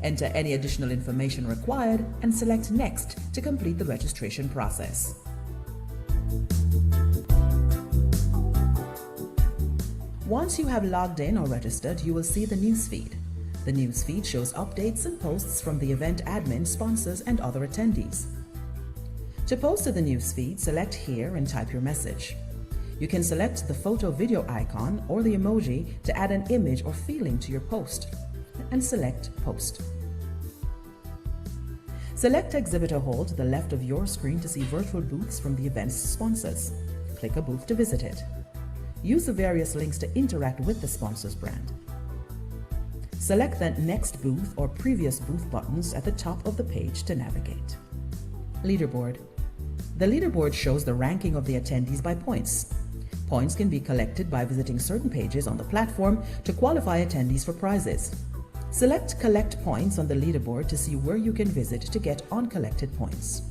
Speaker 9: Enter any additional information required and select Next to complete the registration process. Once you have logged in or registered, you will see the newsfeed. The newsfeed shows updates and posts from the event admin, sponsors, and other attendees. To post to the newsfeed, select Here and type your message. You can select the photo video icon or the emoji to add an image or feeling to your post, and select Post. Select Exhibitor Hall to the left of your screen to see virtual booths from the event's sponsors. Click a booth to visit it. Use the various links to interact with the sponsor's brand. Select the Next Booth or Previous Booth buttons at the top of the page to navigate. Leaderboard. The leaderboard shows the ranking of the attendees by points. Points can be collected by visiting certain pages on the platform to qualify attendees for prizes. Select Collect Points on the leaderboard to see where you can visit to get uncollected points.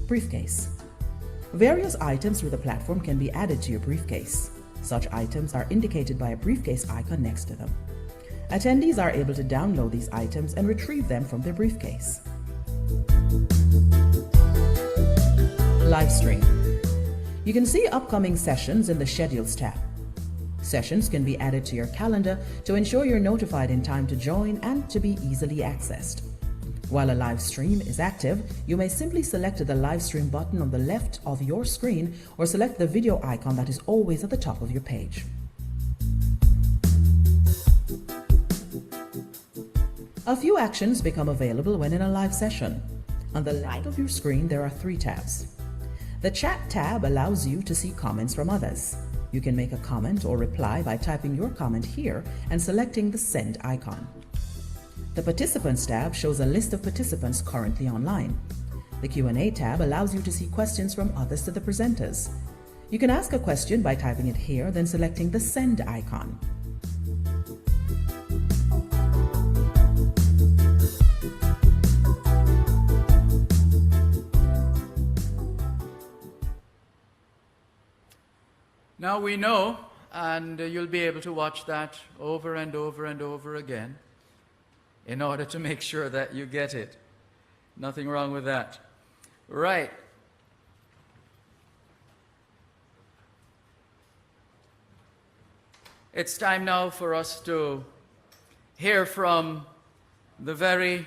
Speaker 9: Briefcase. Various items through the platform can be added to your briefcase. Such items are indicated by a briefcase icon next to them. Attendees are able to download these items and retrieve them from their briefcase. Livestream. You can see upcoming sessions in the Schedules tab. Sessions can be added to your calendar to ensure you're notified in time to join and to be easily accessed. While a live stream is active, you may simply select the live stream button on the left of your screen or select the video icon that is always at the top of your page. A few actions become available when in a live session. On the right of your screen, there are 3 tabs. The Chat tab allows you to see comments from others. You can make a comment or reply by typing your comment here and selecting the Send icon. The Participants tab shows a list of participants currently online. The Q&A tab allows you to see questions from others to the presenters. You can ask a question by typing it here, then selecting the Send icon.
Speaker 1: Now we know, and you'll be able to watch that over and over and over again in order to make sure that you get it. Nothing wrong with that. Right. It's time now for us to hear from the very,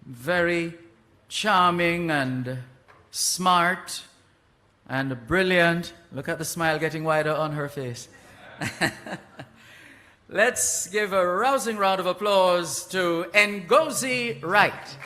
Speaker 1: very charming and smart and brilliant. Look at the smile getting wider on her face. Let's give a rousing round of applause to Ngozi Wright.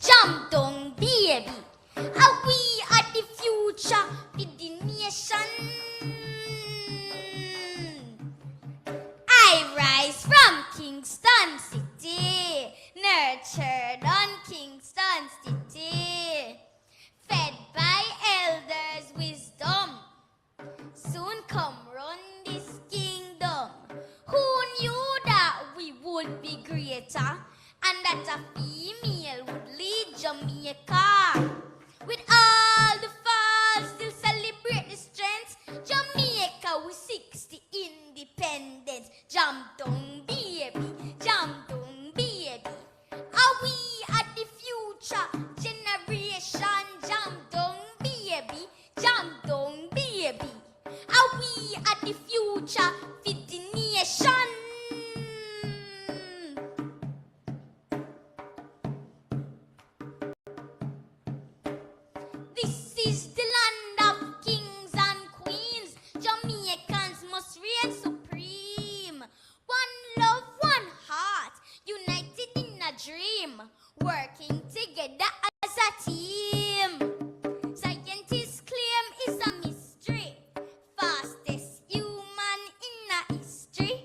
Speaker 3: Jump down, baby. How we are the future with the nation. I rise from Kingston City, nurtured on Kingston City, fed by elders' wisdom. Soon come run this kingdom. Who knew that we would be greater? And that a female would lead Jamaica. baby. Are we at the future for the nation? This is the land of kings and queens. Jamaicans must reign supreme. One love, one heart, united in a dream, working together as a team. Scientists claim it's a mystery, fastest human in a history.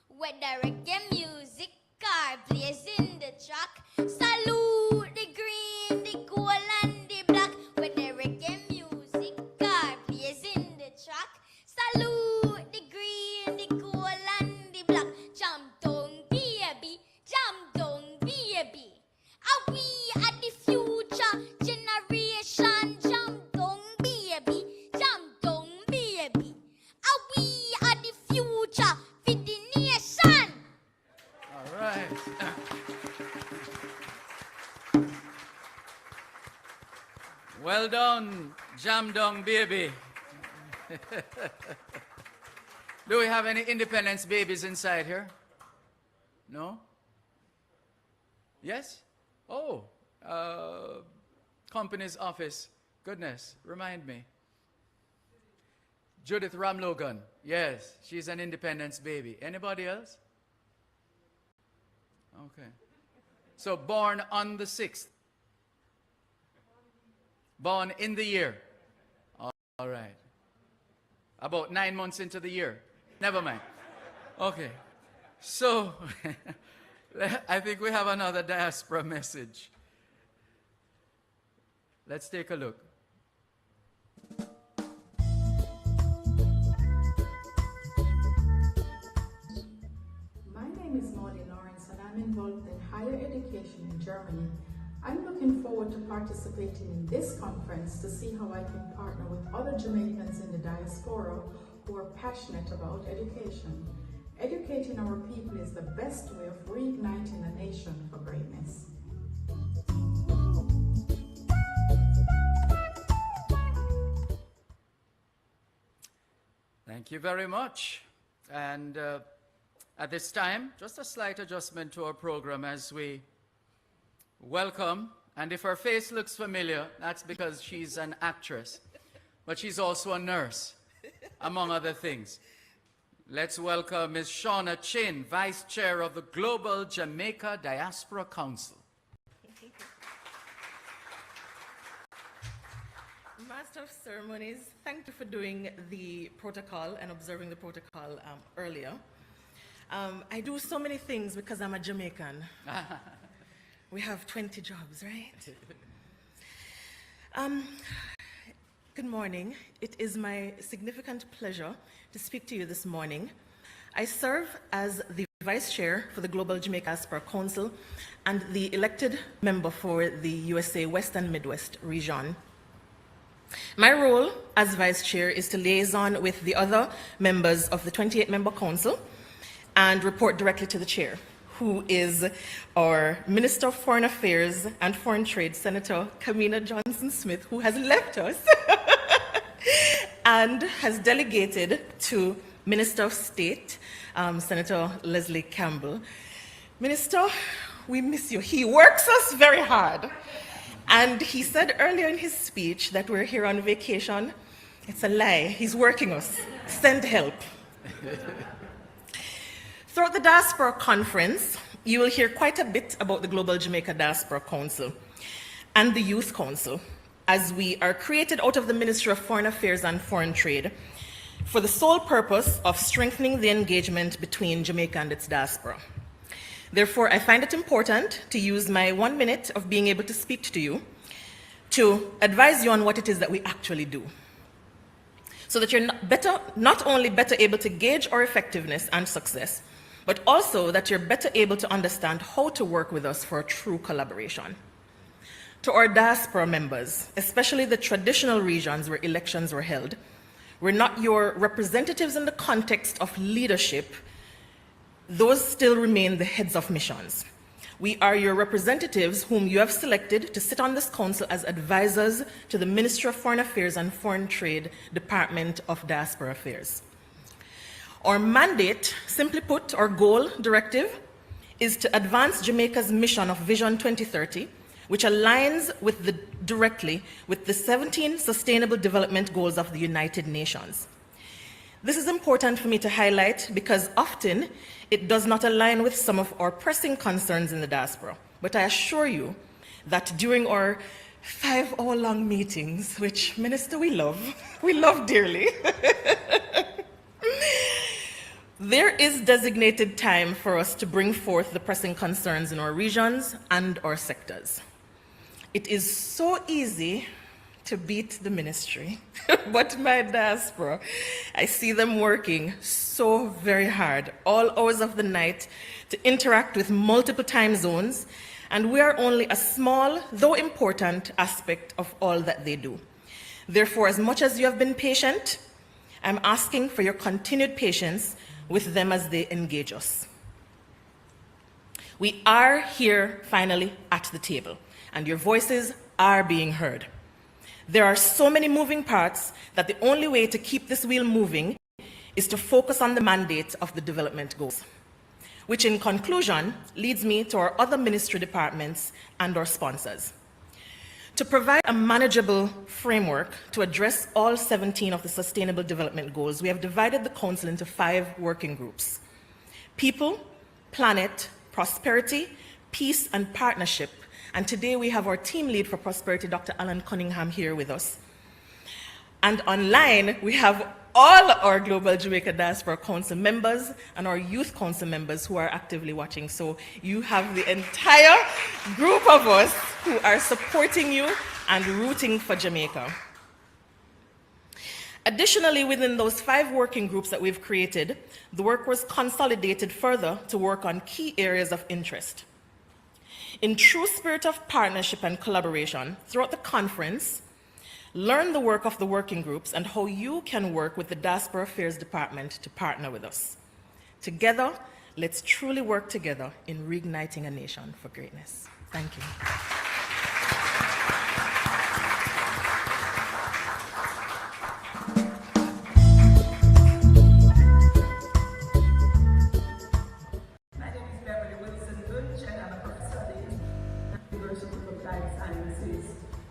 Speaker 3: Whether reggae music or blazing the track, salute the green, the gold and the black. Whether reggae music or blazing the track, salute the green, the gold and the black. Jam down, baby, jam down, baby. Are we at the future generation? Jam down, baby, jam down, baby. Are we at the future for the nation?
Speaker 1: All right. Well done, Jam Dong Baby. Do we have any independence babies inside here? No? Yes? Oh, company's office. Goodness, remind me. Judith Ramlogan. Yes, she's an independence baby. Anybody else? Okay. So born on the 6th. Born in the year. All right. About 9 months into the year. Never mind. Okay. So, I think we have another diaspora message. Let's take a look.
Speaker 10: My name is Molly Lawrence and I'm involved in higher education in Germany. I'm looking forward to participating in this conference to see how I can partner with other Jamaicans in the diaspora who are passionate about education. Educating our people is the best way of reigniting a nation for greatness.
Speaker 1: Thank you very much. And at this time, just a slight adjustment to our program as we welcome, and if her face looks familiar, that's because she's an actress, but she's also a nurse, among other things. Let's welcome Ms. Shauna Chin, Vice Chair of the Global Jamaica Diaspora Council.
Speaker 11: Master of Ceremonies, thank you for doing the protocol and observing the protocol earlier. I do so many things because I'm a Jamaican. We have 20 jobs, right? Good morning. It is my significant pleasure to speak to you this morning. I serve as the Vice Chair for the Global Jamaica Diaspora Council and the elected member for the USA West and Midwest region. My role as Vice Chair is to liaison with the other members of the 28-member council and report directly to the Chair, who is our Minister of Foreign Affairs and Foreign Trade, Senator Kamina Johnson-Smith, who has left us and has delegated to Minister of State, Senator Leslie Campbell. Minister, we miss you. He works us very hard. And he said earlier in his speech that we're here on vacation. It's a lie. He's working us. Send help. Throughout the Diaspora Conference, you will hear quite a bit about the Global Jamaica Diaspora Council and the Youth Council, as we are created out of the Ministry of Foreign Affairs and Foreign Trade for the sole purpose of strengthening the engagement between Jamaica and its diaspora. Therefore, I find it important to use my 1 minute of being able to speak to you to advise you on what it is that we actually do, so that you're not only better able to gauge our effectiveness and success, but also that you're better able to understand how to work with us for a true collaboration. To our diaspora members, especially the traditional regions where elections were held, we're not your representatives in the context of leadership. Those still remain the heads of missions. We are your representatives whom you have selected to sit on this council as advisors to the Ministry of Foreign Affairs and Foreign Trade, Department of Diaspora Affairs. Our mandate, simply put, our goal, directive, is to advance Jamaica's mission of Vision 2030, which aligns directly with the 17 Sustainable Development Goals of the United Nations. This is important for me to highlight because often it does not align with some of our pressing concerns in the diaspora. But I assure you that during our 5-hour-long meetings, which, Minister, we love dearly, there is designated time for us to bring forth the pressing concerns in our regions and our sectors. It is so easy to beat the ministry, but my diaspora, I see them working so very hard, all hours of the night, to interact with multiple time zones, and we are only a small, though important, aspect of all that they do. Therefore, as much as you have been patient, I'm asking for your continued patience with them as they engage us. We are here finally at the table, and your voices are being heard. There are so many moving parts that the only way to keep this wheel moving is to focus on the mandate of the development goals, which in conclusion leads me to our other ministry departments and our sponsors. To provide a manageable framework to address all 17 of the Sustainable Development Goals, we have divided the Council into 5 working groups: People, Planet, Prosperity, Peace, and Partnership. And today we have our team lead for Prosperity, Dr. Alan Cunningham, here with us. And online, we have all our Global Jamaica Diaspora Council members and our Youth Council members who are actively watching. So you have the entire group of us who are supporting you and rooting for Jamaica. Additionally, within those 5 working groups that we've created, the work was consolidated further to work on key areas of interest. In true spirit of partnership and collaboration, throughout the conference, learn the work of the working groups and how you can work with the Diaspora Affairs Department to partner with us. Together, let's truly work together in reigniting a nation for greatness. Thank you.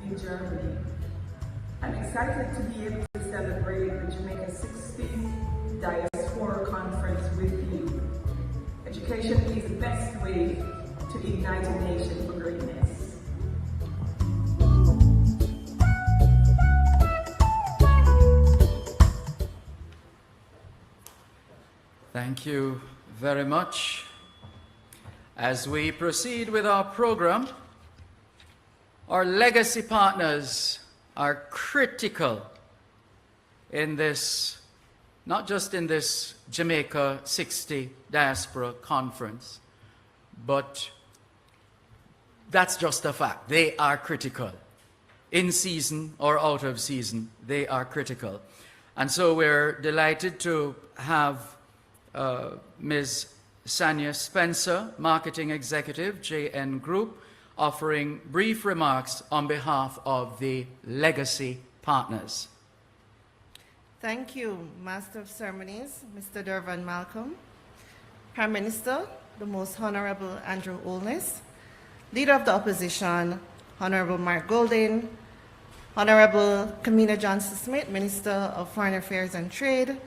Speaker 10: In Germany. I'm excited to be able to celebrate the Jamaica 60th Diaspora Conference with you. Education is the best way to ignite a nation for greatness.
Speaker 1: Thank you very much. As we proceed with our program, our legacy partners are critical in this, not just in this Jamaica 60 Diaspora Conference, but that's just a fact. They are critical. In season or out of season, they are critical. And so we're delighted to have Ms. Sanya Spencer, Marketing Executive, JN Group, offering brief remarks on behalf of the legacy partners.
Speaker 12: Thank you, Master of Ceremonies, Mr. Dervan Malcolm, Prime Minister, the Most Honorable Andrew Holness, Leader of the Opposition, Honorable Mark Golding, Honorable Kamina Johnson-Smith, Minister of Foreign Affairs and Trade,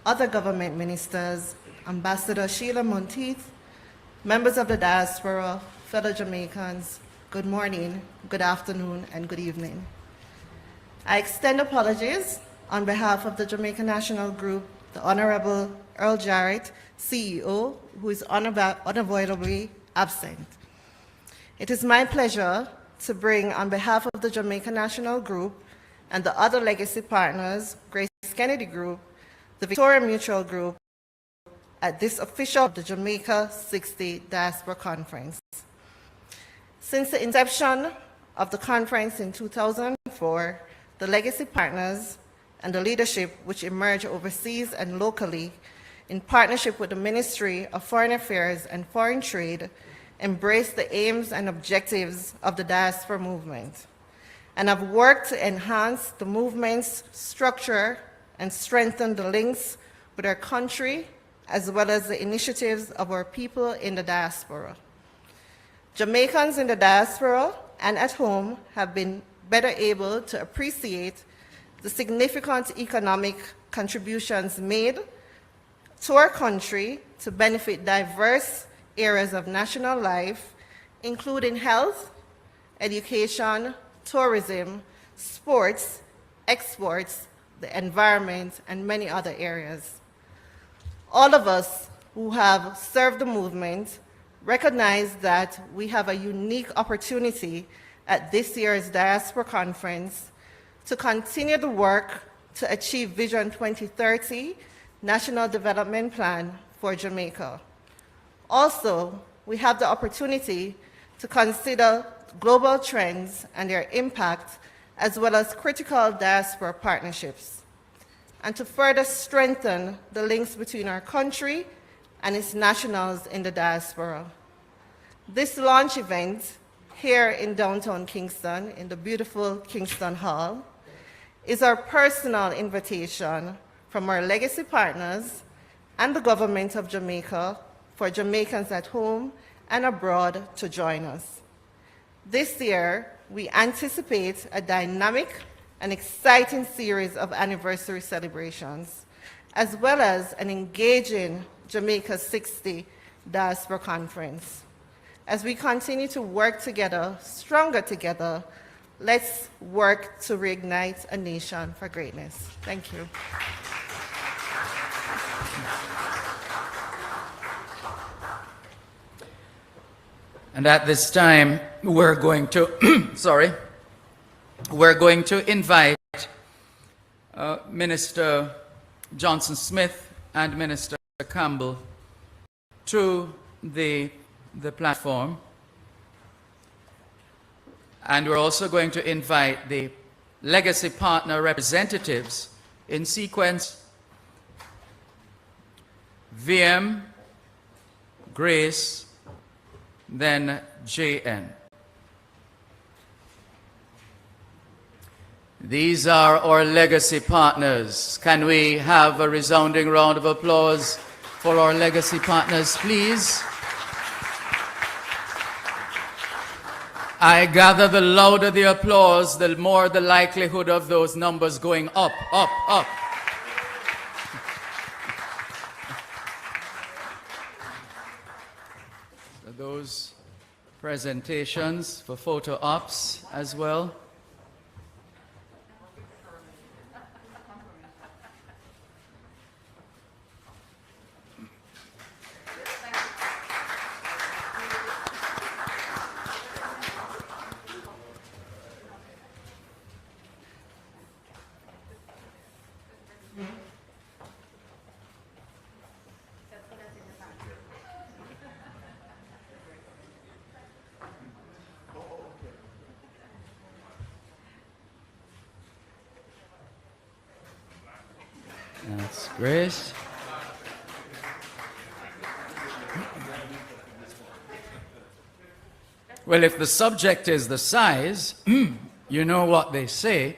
Speaker 12: other government ministers, Ambassador Sheila Monteith, members of the diaspora, fellow Jamaicans, good morning, good afternoon, and good evening. I extend apologies on behalf of the Jamaica National Group, the Honorable Earl Jarrett, CEO, who is unavoidably absent. It is my pleasure to bring, on behalf of the Jamaica National Group and the other legacy partners, Grace Kennedy Group, the Victoria Mutual Group, at this official of the Jamaica 60 Diaspora Conference. Since the inception of the conference in 2004, the legacy partners and the leadership which emerge overseas and locally in partnership with the Ministry of Foreign Affairs and Foreign Trade embraced the aims and objectives of the diaspora movement and have worked to enhance the movement's structure and strengthen the links with our country, as well as the initiatives of our people in the diaspora. Jamaicans in the diaspora and at home have been better able to appreciate the significant economic contributions made to our country to benefit diverse areas of national life, including health, education, tourism, sports, exports, the environment, and many other areas. All of us who have served the movement recognize that we have a unique opportunity at this year's Diaspora Conference to continue the work to achieve Vision 2030 National Development Plan for Jamaica. Also, we have the opportunity to consider global trends and their impact, as well as critical diaspora partnerships, and to further strengthen the links between our country and its nationals in the diaspora. This launch event here in downtown Kingston, in the beautiful Kingston Hall, is our personal invitation from our legacy partners and the government of Jamaica for Jamaicans at home and abroad to join us. This year, we anticipate a dynamic and exciting series of anniversary celebrations, as well as an engaging Jamaica 60 Diaspora Conference. As we continue to work together, stronger together, let's work to reignite a nation for greatness. Thank you.
Speaker 1: And at this time, we're going to, we're going to invite Minister Johnson Smith and Minister Campbell to the platform. And we're also going to invite the legacy partner representatives in sequence: VM, Grace, then JN. These are our legacy partners. Can we have a resounding round of applause for our legacy partners, please? I gather the louder the applause, the more the likelihood of those numbers going up, up, up. So those presentations for photo ops as well. That's great. Well, if the subject is the size, you know what they say.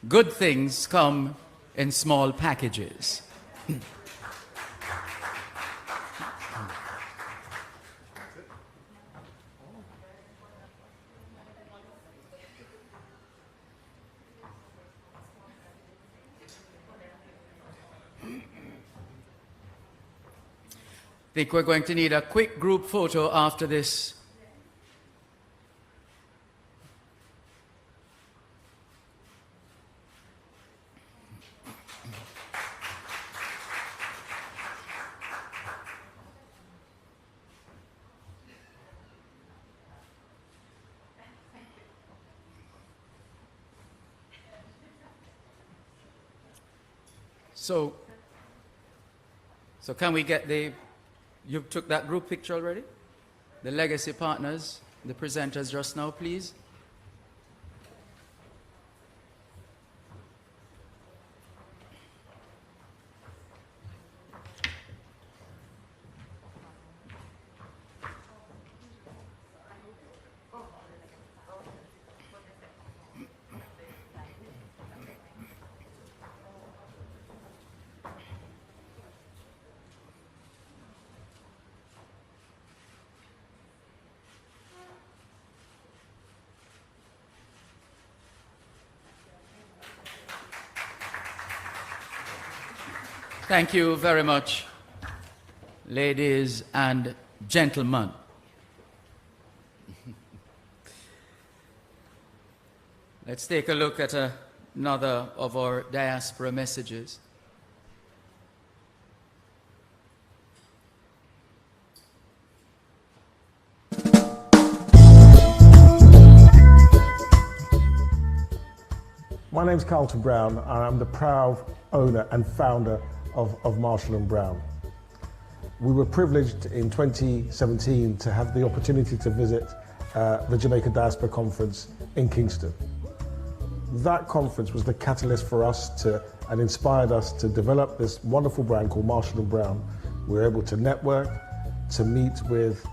Speaker 1: Good things come in small packages. I think we're going to need a quick group photo after this. So can we get you took that group picture already? The legacy partners, the presenters just now, please. Thank you very much, ladies and gentlemen. Let's take a look at another of our diaspora messages.
Speaker 13: My name's Carlton Brown, and I'm the proud owner and founder of Marshall & Brown. We were privileged in 2017 to have the opportunity to visit the Jamaica Diaspora Conference in Kingston. That conference was the catalyst for us and inspired us to develop this wonderful brand called Marshall & Brown. We were able to network, to meet with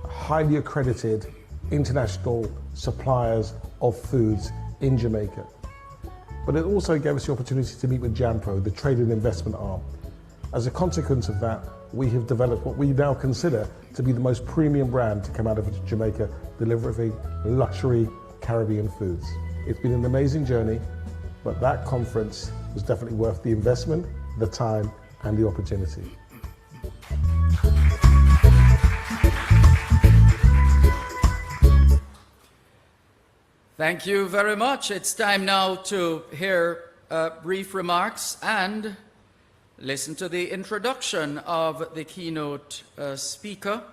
Speaker 13: highly accredited international suppliers of foods in Jamaica. But it also gave us the opportunity to meet with JAMPRO, the trade and investment arm. As a consequence of that, we have developed what we now consider to be the most premium brand to come out of Jamaica, delivering luxury Caribbean foods. It's been an amazing journey, but that conference was definitely worth the investment, the time, and the opportunity.
Speaker 1: Thank you very much. It's time now to hear brief remarks and listen to the introduction of the keynote speaker.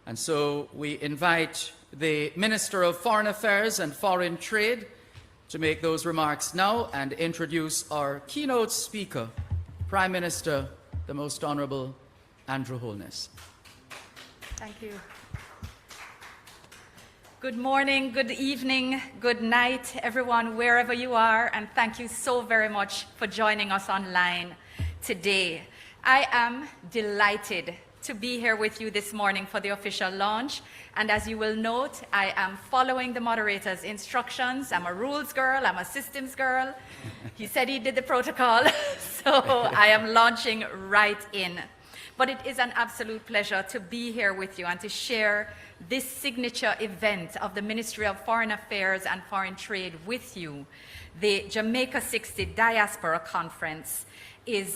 Speaker 1: And so we invite the Minister of Foreign Affairs and Foreign Trade to make those remarks now and introduce our keynote speaker, Prime Minister, the Most Honorable Andrew Holness.
Speaker 14: Thank you. Good morning, good evening, good night, everyone, wherever you are, and thank you so very much for joining us online today. I am delighted to be here with you this morning for the official launch, and as you will note, I am following the moderator's instructions. I'm a rules girl, I'm a systems girl. He said he did the protocol, so I am launching right in. But it is an absolute pleasure to be here with you and to share this signature event of the Ministry of Foreign Affairs and Foreign Trade with you. The Jamaica 60 Diaspora Conference is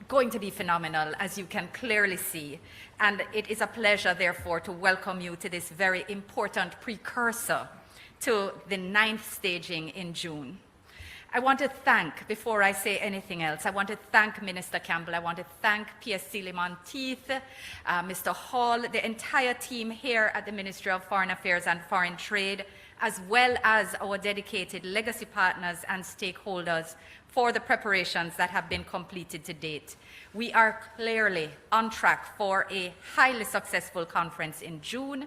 Speaker 14: going to be phenomenal, as you can clearly see. And it is a pleasure, therefore, to welcome you to this very important precursor to the 9th staging in June. I want to thank, before I say anything else, I want to thank Minister Campbell, I want to thank P.S. Sealy-Monteith, Mr. Hall, the entire team here at the Ministry of Foreign Affairs and Foreign Trade, as well as our dedicated legacy partners and stakeholders for the preparations that have been completed to date. We are clearly on track for a highly successful conference in June,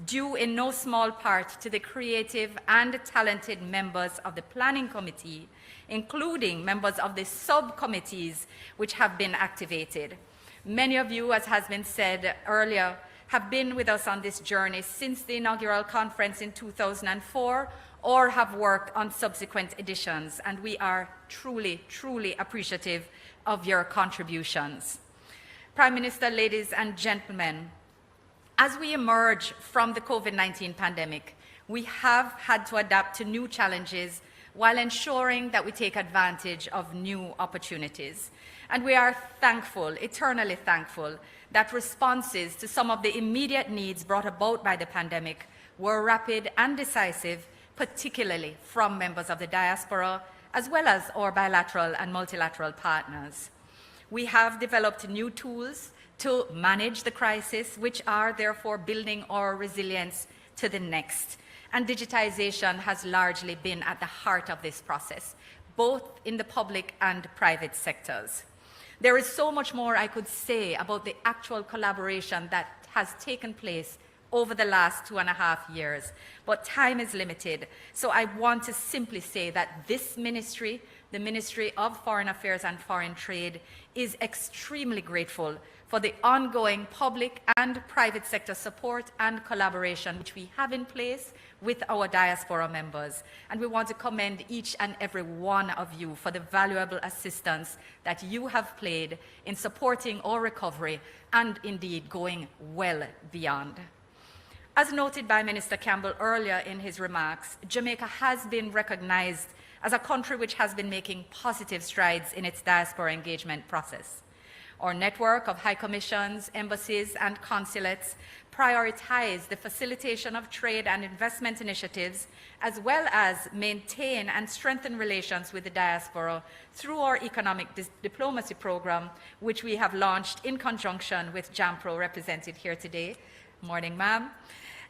Speaker 14: due in no small part to the creative and talented members of the planning committee, including members of the subcommittees which have been activated. Many of you, as has been said earlier, have been with us on this journey since the inaugural conference in 2004 or have worked on subsequent editions, and we are truly, truly appreciative of your contributions. Prime Minister, ladies and gentlemen, as we emerge from the COVID-19 pandemic, we have had to adapt to new challenges while ensuring that we take advantage of new opportunities. And we are thankful, eternally thankful, that responses to some of the immediate needs brought about by the pandemic were rapid and decisive, particularly from members of the diaspora, as well as our bilateral and multilateral partners. We have developed new tools to manage the crisis, which are therefore building our resilience to the next. And digitization has largely been at the heart of this process, both in the public and private sectors. There is so much more I could say about the actual collaboration that has taken place over the last 2.5 years, but time is limited. So I want to simply say that this ministry, the Ministry of Foreign Affairs and Foreign Trade, is extremely grateful for the ongoing public and private sector support and collaboration which we have in place with our diaspora members. And we want to commend each and every one of you for the valuable assistance that you have played in supporting our recovery and indeed going well beyond. As noted by Minister Campbell earlier in his remarks, Jamaica has been recognized as a country which has been making positive strides in its diaspora engagement process. Our network of high commissions, embassies, and consulates prioritize the facilitation of trade and investment initiatives, as well as maintain and strengthen relations with the diaspora through our economic diplomacy program, which we have launched in conjunction with JAMPRO, represented here today. Morning, ma'am.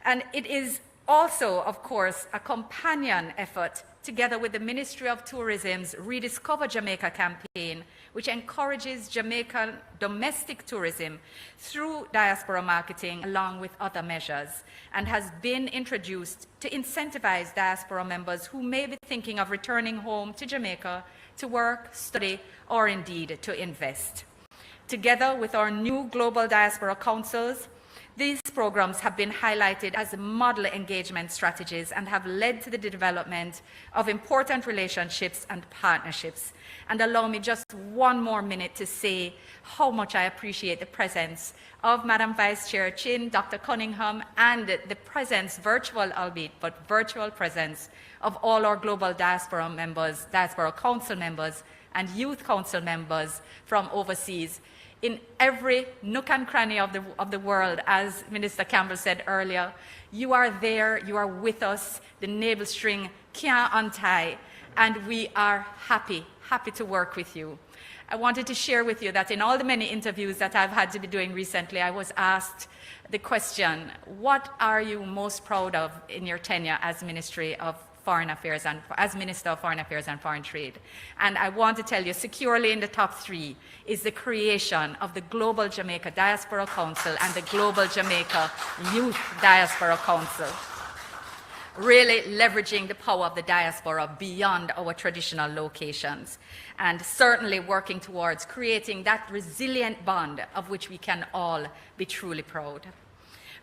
Speaker 14: And it is also, of course, a companion effort together with the Ministry of Tourism's Rediscover Jamaica campaign, which encourages Jamaican domestic tourism through diaspora marketing along with other measures, and has been introduced to incentivize diaspora members who may be thinking of returning home to Jamaica to work, study, or indeed to invest. Together with our new Global Diaspora Councils, these programs have been highlighted as model engagement strategies and have led to the development of important relationships and partnerships. And allow me just one more minute to say how much I appreciate the presence of Madam Vice Chair Chin, Dr. Cunningham, and the presence, virtual albeit, but virtual presence of all our Global Diaspora members, Diaspora Council members, and Youth Council members from overseas. In every nook and cranny of the world, as Minister Campbell said earlier, you are there, you are with us, the navel string can't untie, and we are happy to work with you. I wanted to share with you that in all the many interviews that I've had to be doing recently, I was asked the question, what are you most proud of in your tenure as Ministry of Foreign Affairs and as Minister of Foreign Affairs and Foreign Trade? And I want to tell you, securely in the top three is the creation of the Global Jamaica Diaspora Council and the Global Jamaica Youth Diaspora Council, really leveraging the power of the diaspora beyond our traditional locations, and certainly working towards creating that resilient bond of which we can all be truly proud.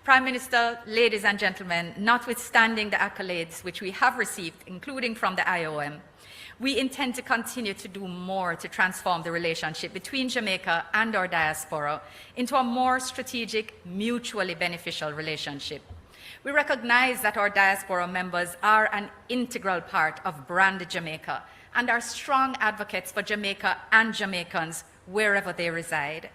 Speaker 14: Prime Minister, ladies and gentlemen, notwithstanding the accolades which we have received, including from the IOM, we intend to continue to do more to transform the relationship between Jamaica and our diaspora into a more strategic, mutually beneficial relationship. We recognize that our diaspora members are an integral part of Brand Jamaica and are strong advocates for Jamaica and Jamaicans wherever they reside.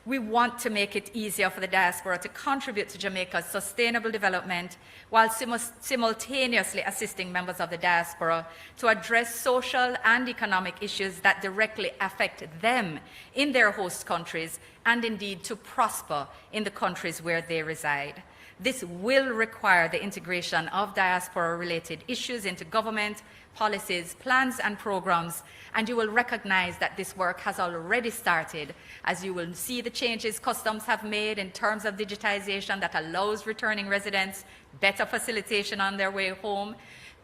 Speaker 14: We want to make it easier for the diaspora to contribute to Jamaica's sustainable development while simultaneously assisting members of the diaspora to address social and economic issues that directly affect them in their host countries and indeed to prosper in the countries where they reside. This will require the integration of diaspora-related issues into government, policies, plans, and programs, and you will recognize that this work has already started, as you will see the changes customs have made in terms of digitization that allows returning residents better facilitation on their way home.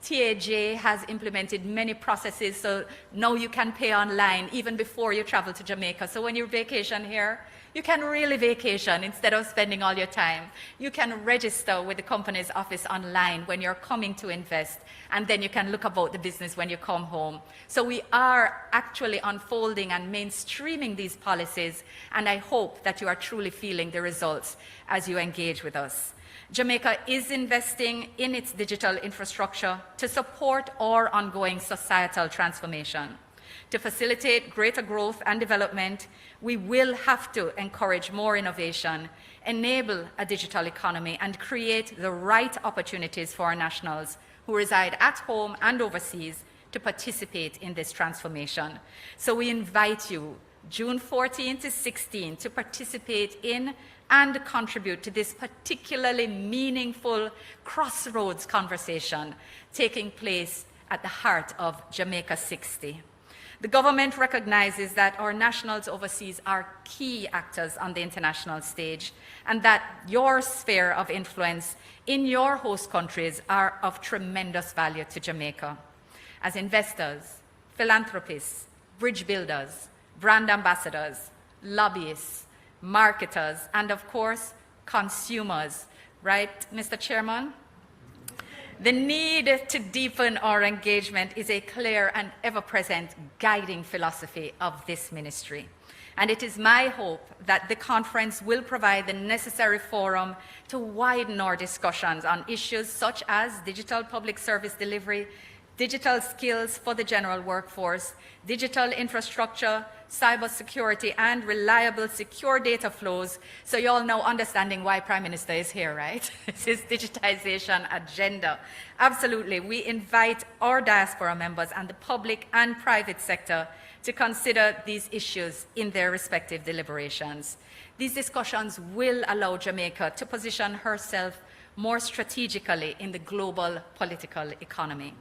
Speaker 14: TAJ has implemented many processes, so now you can pay online even before you travel to Jamaica. So when you vacation here, you can really vacation instead of spending all your time. You can register with the company's office online when you're coming to invest, and then you can look about the business when you come home. So we are actually unfolding and mainstreaming these policies, and I hope that you are truly feeling the results as you engage with us. Jamaica is investing in its digital infrastructure to support our ongoing societal transformation. To facilitate greater growth and development, we will have to encourage more innovation, enable a digital economy, and create the right opportunities for our nationals who reside at home and overseas to participate in this transformation. So we invite you, June 14 to 16, to participate in and contribute to this particularly meaningful crossroads conversation taking place at the heart of Jamaica 60. The government recognizes that our nationals overseas are key actors on the international stage, and that your sphere of influence in your host countries are of tremendous value to Jamaica. As investors, philanthropists, bridge builders, brand ambassadors, lobbyists, marketers, and of course, consumers. Right, Mr. Chairman? The need to deepen our engagement is a clear and ever-present guiding philosophy of this ministry. And it is my hope that the conference will provide the necessary forum to widen our discussions on issues such as digital public service delivery, digital skills for the general workforce, digital infrastructure, cybersecurity, and reliable, secure data flows. So you all know, understanding why Prime Minister is here, right? It's his digitization agenda. Absolutely. We invite our diaspora members and the public and private sector to consider these issues in their respective deliberations. These discussions will allow Jamaica to position herself more strategically in the global political economy.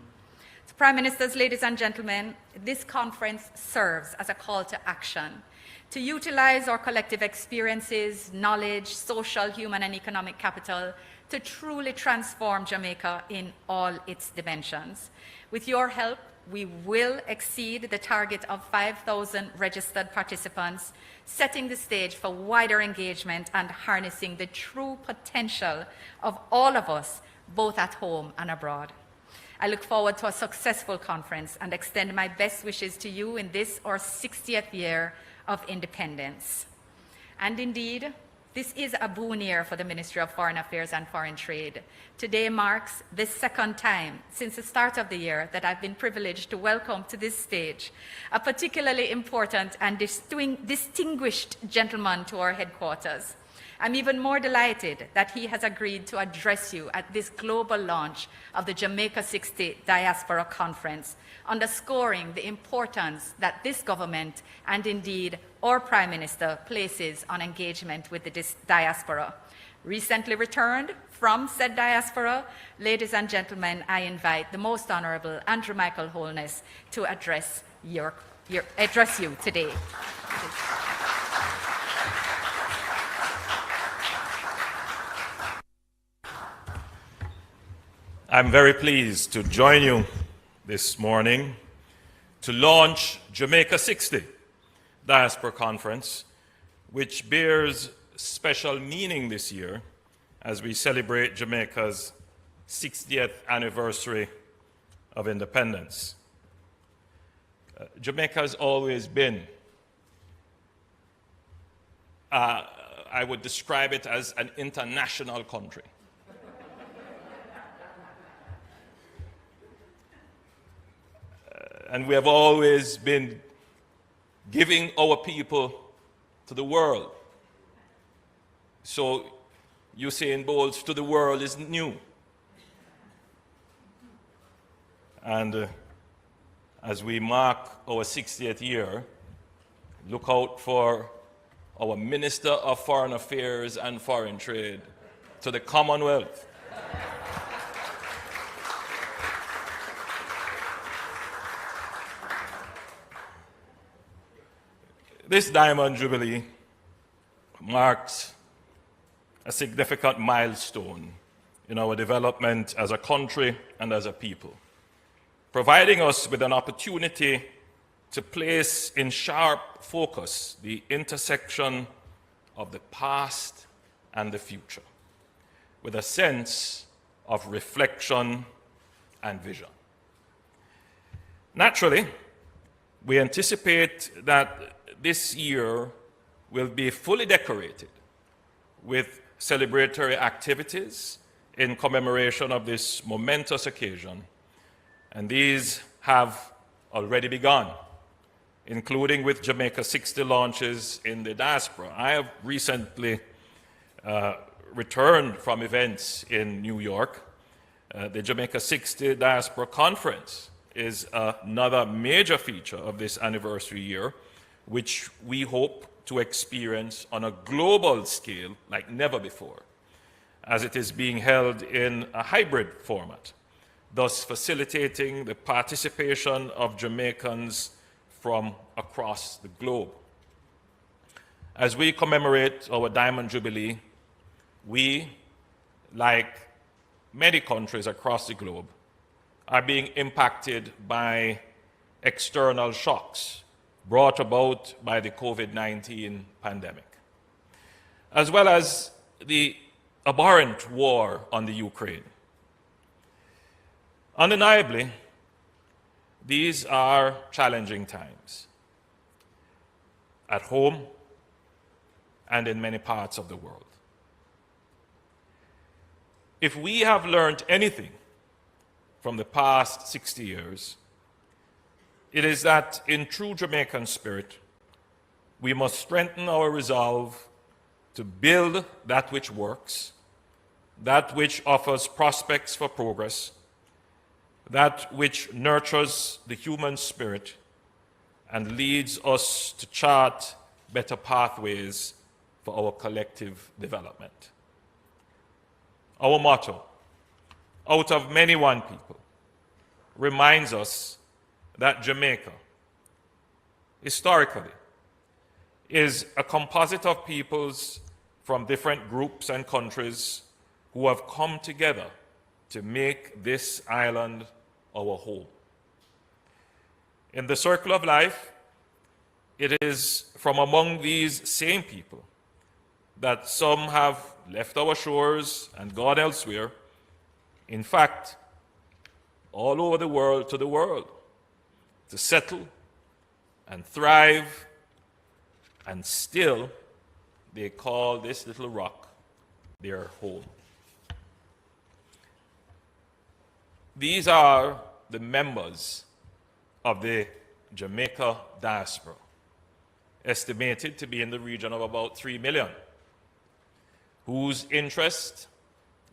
Speaker 14: So, Prime Ministers, ladies and gentlemen, this conference serves as a call to action to utilize our collective experiences, knowledge, social, human, and economic capital to truly transform Jamaica in all its dimensions. With your help, we will exceed the target of 5,000 registered participants, setting the stage for wider engagement and harnessing the true potential of all of us, both at home and abroad. I look forward to a successful conference and extend my best wishes to you in this, our 60th year of independence. And indeed, this is a boon year for the Ministry of Foreign Affairs and Foreign Trade. Today marks the second time since the start of the year that I've been privileged to welcome to this stage a particularly important and distinguished gentleman to our headquarters. I'm even more delighted that he has agreed to address you at this global launch of the Jamaica 60 Diaspora Conference, underscoring the importance that this government and indeed our Prime Minister places on engagement with the diaspora. Recently returned from said diaspora, ladies and gentlemen, I invite the Most Honorable Andrew Michael Holness to address you today.
Speaker 15: I'm very pleased to join you this morning to launch Jamaica 60 Diaspora Conference, which bears special meaning this year as we celebrate Jamaica's 60th anniversary of independence. Jamaica has always been, I would describe it as an international country. And we have always been giving our people to the world. So Usain Bolt's "to the world" isn't new. And as we mark our 60th year, look out for our Minister of Foreign Affairs and Foreign Trade to the Commonwealth. This Diamond Jubilee marks a significant milestone in our development as a country and as a people, providing us with an opportunity to place in sharp focus the intersection of the past and the future, with a sense of reflection and vision. Naturally, we anticipate that this year will be fully decorated with celebratory activities in commemoration of this momentous occasion, and these have already begun, including with Jamaica 60 launches in the diaspora. I have recently returned from events in New York. The Jamaica 60 Diaspora Conference is another major feature of this anniversary year, which we hope to experience on a global scale like never before, as it is being held in a hybrid format, thus facilitating the participation of Jamaicans from across the globe. As we commemorate our Diamond Jubilee, we, like many countries across the globe, are being impacted by external shocks brought about by the COVID-19 pandemic, as well as the abhorrent war on the Ukraine. Undeniably, these are challenging times at home and in many parts of the world. If we have learned anything from the past 60 years, it is that in true Jamaican spirit, we must strengthen our resolve to build that which works, that which offers prospects for progress, that which nurtures the human spirit and leads us to chart better pathways for our collective development. Our motto, out of many one people, reminds us that Jamaica, historically, is a composite of peoples from different groups and countries who have come together to make this island our home. In the circle of life, it is from among these same people that some have left our shores and gone elsewhere, in fact, all over the world to settle and thrive, and still they call this little rock their home. These are the members of the Jamaica Diaspora, estimated to be in the region of about 3 million, whose interest,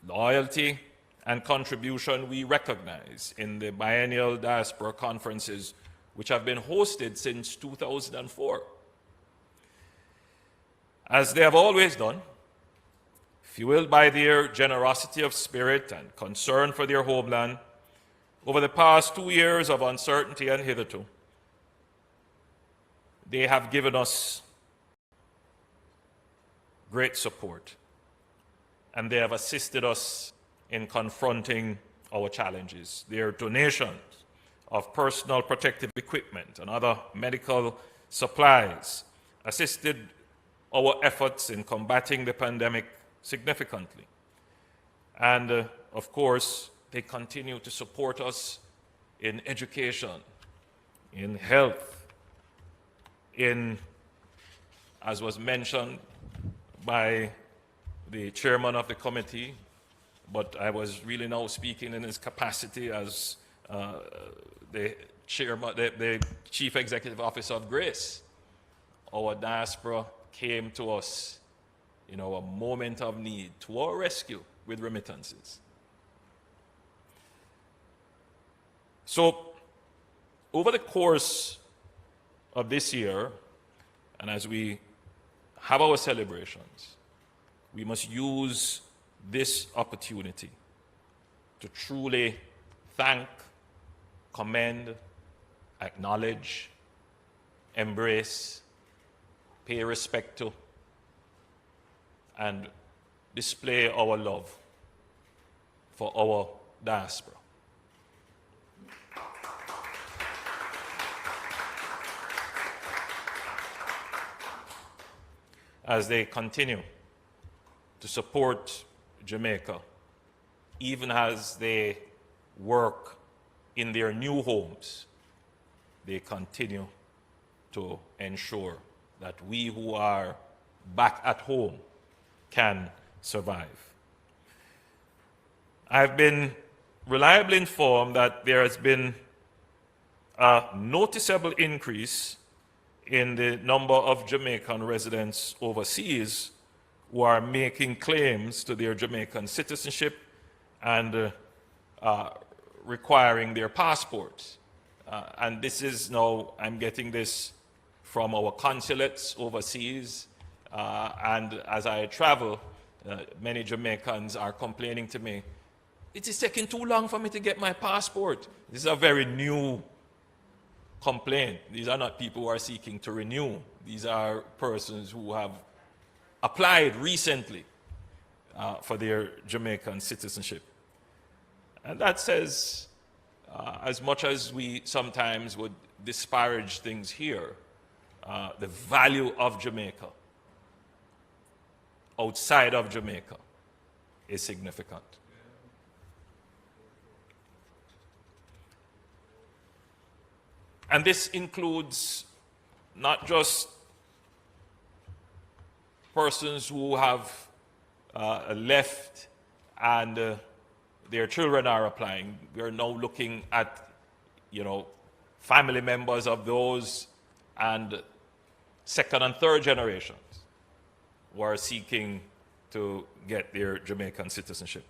Speaker 15: loyalty, and contribution we recognize in the biennial diaspora conferences, which have been hosted since 2004. As they have always done, fueled by their generosity of spirit and concern for their homeland, over the past 2 years of uncertainty and hitherto, they have given us great support, and they have assisted us in confronting our challenges. Their donations of personal protective equipment and other medical supplies assisted our efforts in combating the pandemic significantly. And of course, they continue to support us in education, in health, in, as was mentioned by the chairman of the committee, but I was really now speaking in his capacity as the chairman, the chief executive officer of Grace. Our diaspora came to us in our moment of need, to our rescue with remittances. So, over the course of this year, and as we have our celebrations, we must use this opportunity to truly thank, commend, acknowledge, embrace, pay respect to, and display our love for our diaspora. As they continue to support Jamaica, even as they work in their new homes, they continue to ensure that we who are back at home can survive. I've been reliably informed that there has been a noticeable increase in the number of Jamaican residents overseas who are making claims to their Jamaican citizenship and requiring their passports. And this is now, I'm getting this from our consulates overseas, and as I travel, many Jamaicans are complaining to me, it is taking too long for me to get my passport. This is a very new complaint. These are not people who are seeking to renew. These are persons who have applied recently for their Jamaican citizenship. And that says, as much as we sometimes would disparage things here, the value of Jamaica outside of Jamaica is significant. And this includes not just persons who have left and their children are applying. We are now looking at, family members of those and second and third generations who are seeking to get their Jamaican citizenship.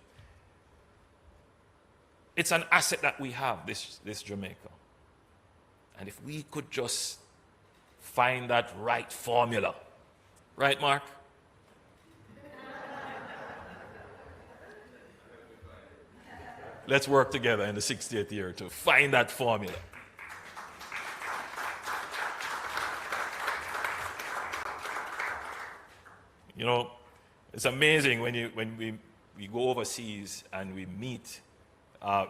Speaker 15: It's an asset that we have, this Jamaica. And if we could just find that right formula, right, Mark? Let's work together in the 60th year to find that formula. It's amazing when we go overseas and we meet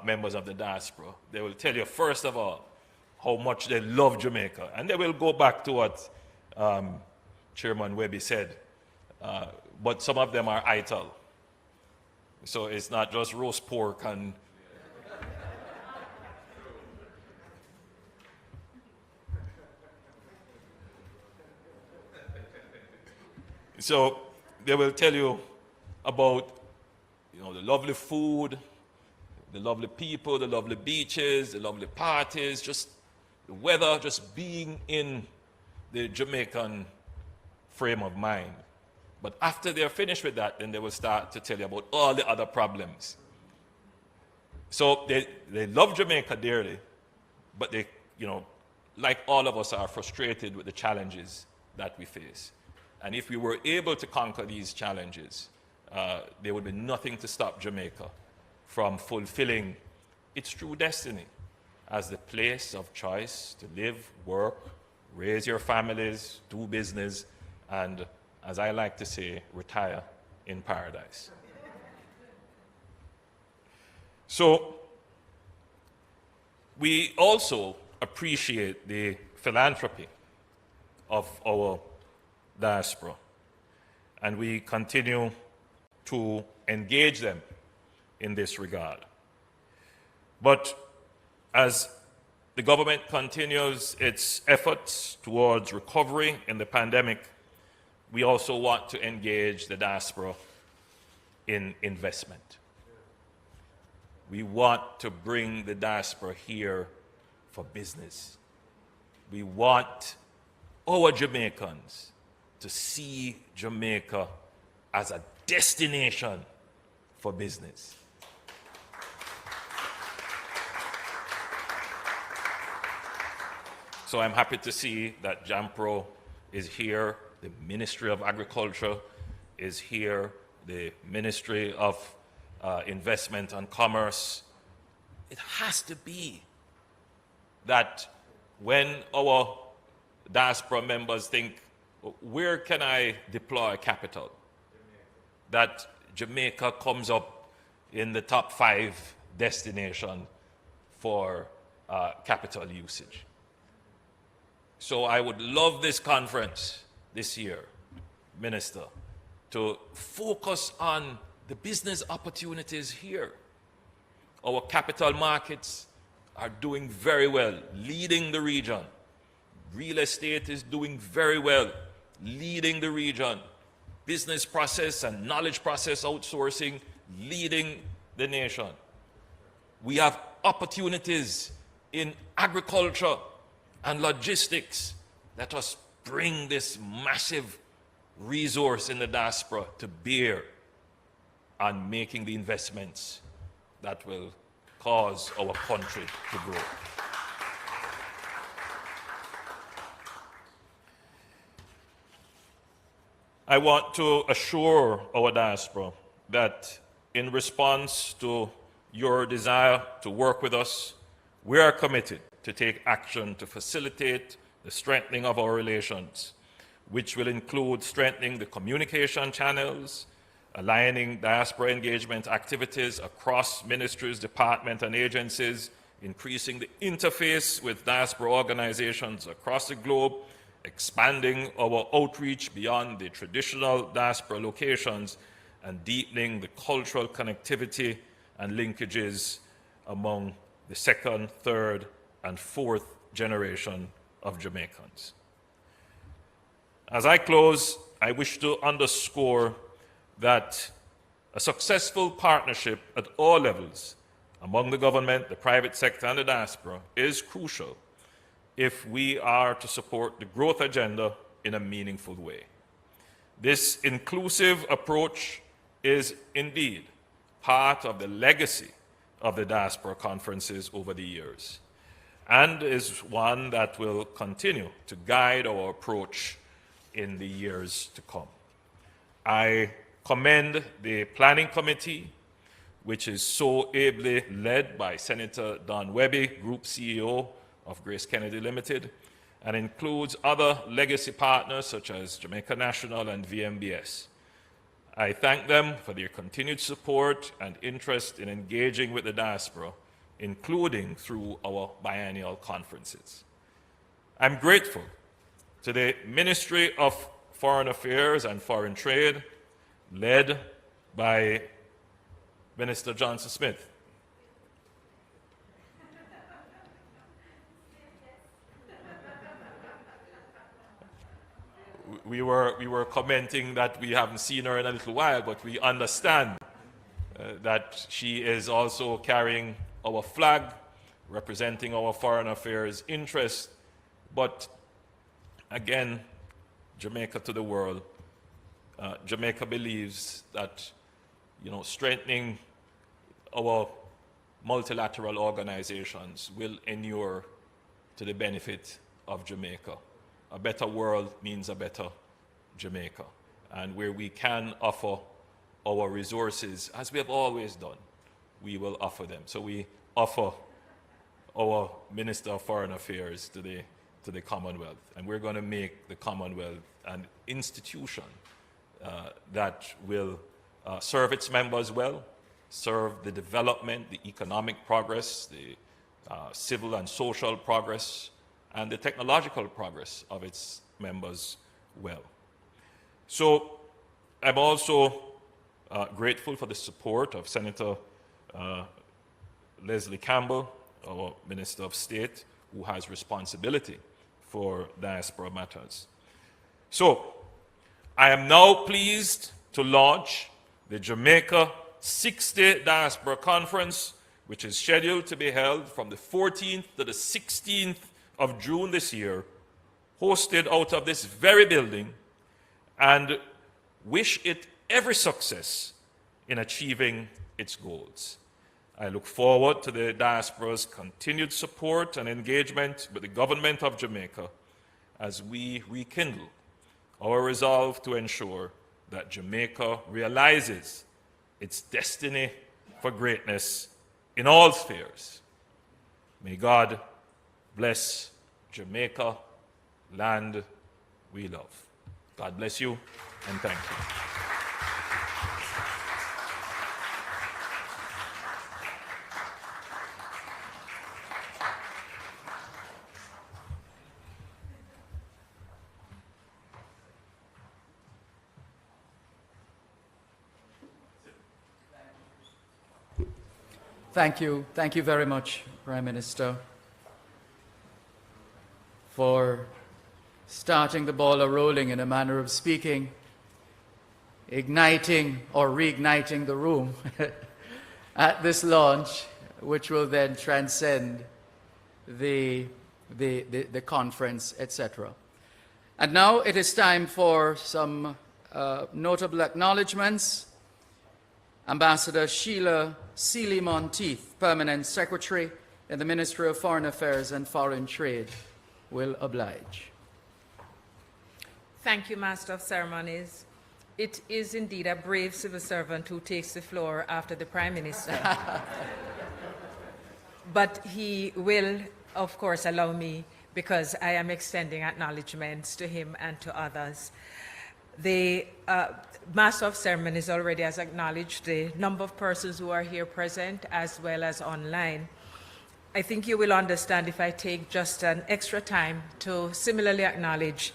Speaker 15: members of the diaspora. They will tell you, first of all, how much they love Jamaica. And they will go back to what Chairman Webby said. But some of them are idle. So it's not just roast pork and so they will tell you about the lovely food, the lovely people, the lovely beaches, the lovely parties, just the weather, just being in the Jamaican frame of mind. But after they're finished with that, then they will start to tell you about all the other problems. So they love Jamaica dearly, but they, like all of us, are frustrated with the challenges that we face. And if we were able to conquer these challenges, there would be nothing to stop Jamaica from fulfilling its true destiny as the place of choice to live, work, raise your families, do business, and, as I like to say, retire in paradise. So, we also appreciate the philanthropy of our diaspora, and we continue to engage them in this regard. But as the government continues its efforts towards recovery in the pandemic, we also want to engage the diaspora in investment. We want to bring the diaspora here for business. We want our Jamaicans to see Jamaica as a destination for business. So I'm happy to see that JAMPRO is here, the Ministry of Agriculture is here, the Ministry of Investment and Commerce. It has to be that when our diaspora members think, where can I deploy capital? That Jamaica comes up in the top 5 destination for capital usage. So I would love this conference this year, Minister, to focus on the business opportunities here. Our capital markets are doing very well, leading the region. Real estate is doing very well, leading the region. Business process and knowledge process outsourcing, leading the nation. We have opportunities in agriculture and logistics. Let us bring this massive resource in the diaspora to bear on making the investments that will cause our country to grow. I want to assure our diaspora that in response to your desire to work with us, we are committed to take action to facilitate the strengthening of our relations, which will include strengthening the communication channels, aligning diaspora engagement activities across ministries, departments, and agencies, increasing the interface with diaspora organizations across the globe, expanding our outreach beyond the traditional diaspora locations, and deepening the cultural connectivity and linkages among the second, third, and fourth generation of Jamaicans. As I close, I wish to underscore that a successful partnership at all levels among the government, the private sector, and the diaspora is crucial if we are to support the growth agenda in a meaningful way. This inclusive approach is indeed part of the legacy of the diaspora conferences over the years, and is one that will continue to guide our approach in the years to come. I commend the planning committee, which is so ably led by Senator Don Webby, Group CEO of Grace Kennedy Limited, and includes other legacy partners such as Jamaica National and VMBS. I thank them for their continued support and interest in engaging with the diaspora, including through our biennial conferences. I'm grateful to the Ministry of Foreign Affairs and Foreign Trade, led by Minister Johnson Smith. We were commenting that we haven't seen her in a little while, but we understand that she is also carrying our flag, representing our foreign affairs interests. But again, Jamaica to the world. Jamaica believes that, strengthening our multilateral organizations will inure to the benefit of Jamaica. A better world means a better Jamaica. And where we can offer our resources, as we have always done, we will offer them. So we offer our Minister of Foreign Affairs to the Commonwealth. And we're going to make the Commonwealth an institution that will serve its members well, serve the development, the economic progress, the civil and social progress, and the technological progress of its members well. So I'm also grateful for the support of Senator Leslie Campbell, our Minister of State, who has responsibility for diaspora matters. So I am now pleased to launch the Jamaica 60 Diaspora Conference, which is scheduled to be held from the 14th to the 16th of June this year, hosted out of this very building, and wish it every success in achieving its goals. I look forward to the diaspora's continued support and engagement with the government of Jamaica as we rekindle our resolve to ensure that Jamaica realizes its destiny for greatness in all spheres. May God bless Jamaica, land we love. God bless you, and thank you.
Speaker 1: Thank you. Thank you very much, Prime Minister, for starting the ball rolling in a manner of speaking, igniting or reigniting the room at this launch, which will then transcend the conference, etc. And now it is time for some notable acknowledgements. Ambassador Sheila Sealy-Monteith, Permanent Secretary in the Ministry of Foreign Affairs and Foreign Trade, will oblige.
Speaker 16: Thank you, Master of Ceremonies. It is indeed a brave civil servant who takes the floor after the Prime Minister. But he will, of course, allow me, because I am extending acknowledgements to him and to others. The Master of Ceremonies already has acknowledged the number of persons who are here present as well as online. I think you will understand if I take just an extra time to similarly acknowledge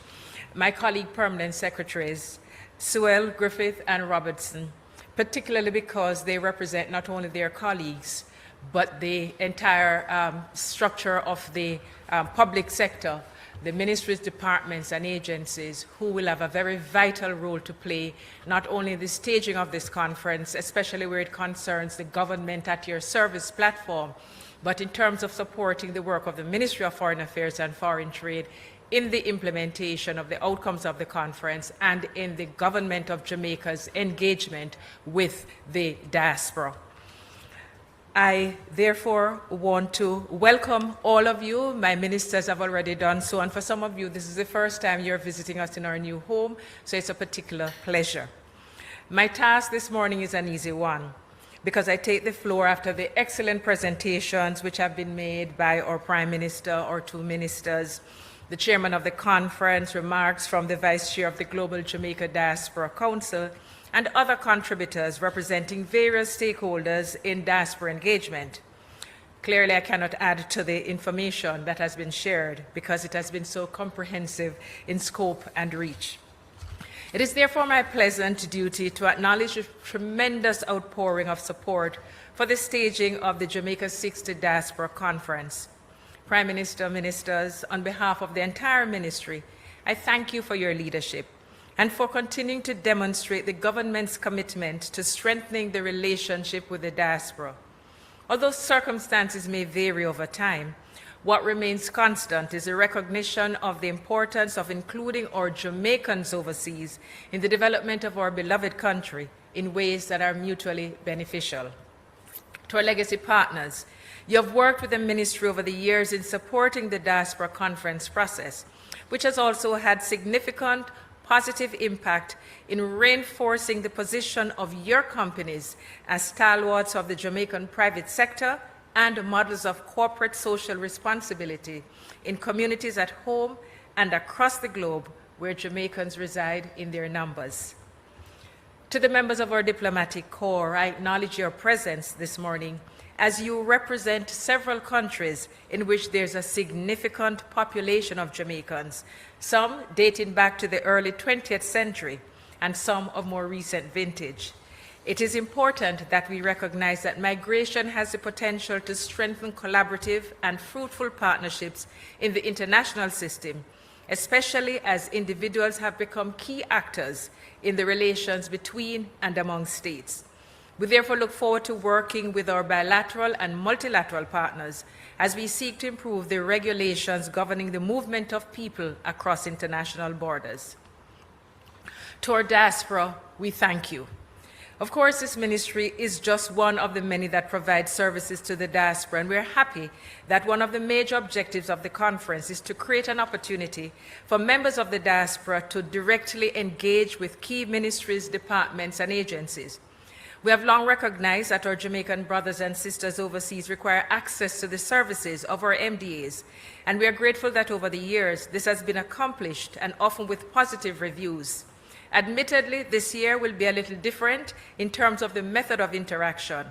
Speaker 16: my colleague permanent secretaries, Sewell, Griffith, and Robertson, particularly because they represent not only their colleagues, but the entire structure of the public sector the ministries, departments, and agencies who will have a very vital role to play, not only in the staging of this conference, especially where it concerns the government at your service platform, but in terms of supporting the work of the Ministry of Foreign Affairs and Foreign Trade in the implementation of the outcomes of the conference and in the government of Jamaica's engagement with the diaspora. I therefore want to welcome all of you. My ministers have already done so, and for some of you, this is the first time you're visiting us in our new home, so it's a particular pleasure. My task this morning is an easy one, because I take the floor after the excellent presentations which have been made by our Prime Minister, our two ministers, the chairman of the conference, remarks from the vice chair of the Global Jamaica Diaspora Council, and other contributors representing various stakeholders in diaspora engagement. Clearly, I cannot add to the information that has been shared because it has been so comprehensive in scope and reach. It is therefore my pleasant duty to acknowledge the tremendous outpouring of support for the staging of the Jamaica 60 Diaspora Conference. Prime Minister, ministers, on behalf of the entire ministry, I thank you for your leadership and for continuing to demonstrate the government's commitment to strengthening the relationship with the diaspora. Although circumstances may vary over time, what remains constant is a recognition of the importance of including our Jamaicans overseas in the development of our beloved country in ways that are mutually beneficial. To our legacy partners, you have worked with the ministry over the years in supporting the diaspora conference process, which has also had significant positive impact in reinforcing the position of your companies as stalwarts of the Jamaican private sector and models of corporate social responsibility in communities at home and across the globe where Jamaicans reside in their numbers. To the members of our diplomatic corps, I acknowledge your presence this morning as you represent several countries in which there's a significant population of Jamaicans, some dating back to the early 20th century and some of more recent vintage. It is important that we recognize that migration has the potential to strengthen collaborative and fruitful partnerships in the international system, especially as individuals have become key actors in the relations between and among states. We therefore look forward to working with our bilateral and multilateral partners as we seek to improve the regulations governing the movement of people across international borders. To our diaspora, we thank you. Of course, this ministry is just one of the many that provide services to the diaspora, and we're happy that one of the major objectives of the conference is to create an opportunity for members of the diaspora to directly engage with key ministries, departments, and agencies. We have long recognized that our Jamaican brothers and sisters overseas require access to the services of our MDAs, and we are grateful that over the years this has been accomplished and often with positive reviews. Admittedly, this year will be a little different in terms of the method of interaction,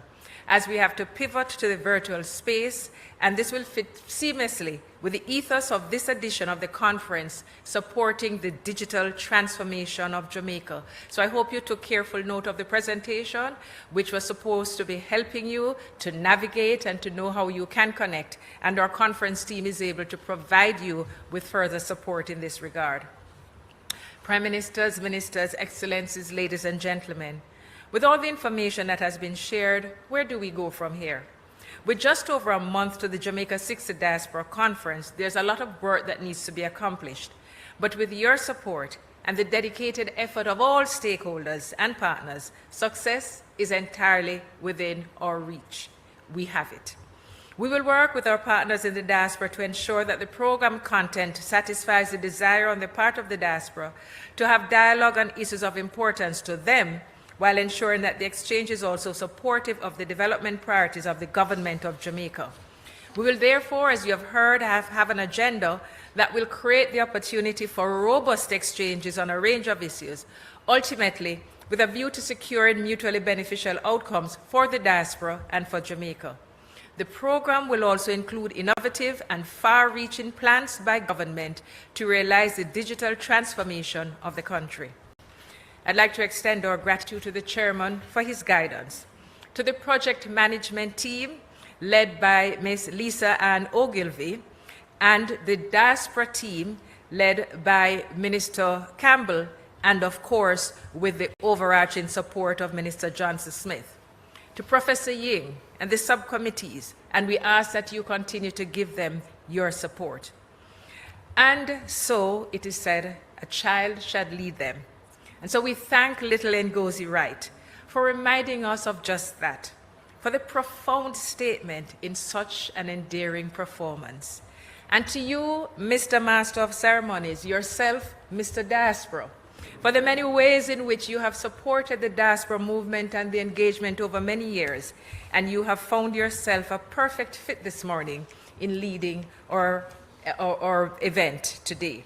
Speaker 16: as we have to pivot to the virtual space, and this will fit seamlessly with the ethos of this edition of the conference, supporting the digital transformation of Jamaica. So I hope you took careful note of the presentation, which was supposed to be helping you to navigate and to know how you can connect, and our conference team is able to provide you with further support in this regard. Prime Ministers, Ministers, Excellencies, ladies and gentlemen, with all the information that has been shared, where do we go from here? With just over a month to the Jamaica 60 Diaspora Conference, there's a lot of work that needs to be accomplished. But with your support and the dedicated effort of all stakeholders and partners, success is entirely within our reach. We have it. We will work with our partners in the diaspora to ensure that the program content satisfies the desire on the part of the diaspora to have dialogue on issues of importance to them, while ensuring that the exchange is also supportive of the development priorities of the government of Jamaica. We will therefore, as you have heard, have an agenda that will create the opportunity for robust exchanges on a range of issues, ultimately with a view to securing mutually beneficial outcomes for the diaspora and for Jamaica. The program will also include innovative and far-reaching plans by government to realize the digital transformation of the country. I'd like to extend our gratitude to the chairman for his guidance, to the project management team led by Ms. Lisa Ann Ogilvie, and the diaspora team led by Minister Campbell, and of course with the overarching support of Minister Johnson Smith. To Professor Ying and the subcommittees, and we ask that you continue to give them your support. And so it is said, a child shall lead them. And so we thank little Ngozi Wright for reminding us of just that, for the profound statement in such an endearing performance. And to you, Mr. Master of Ceremonies, yourself, Mr. Diaspora, for the many ways in which you have supported the diaspora movement and the engagement over many years, and you have found yourself a perfect fit this morning in leading our event today.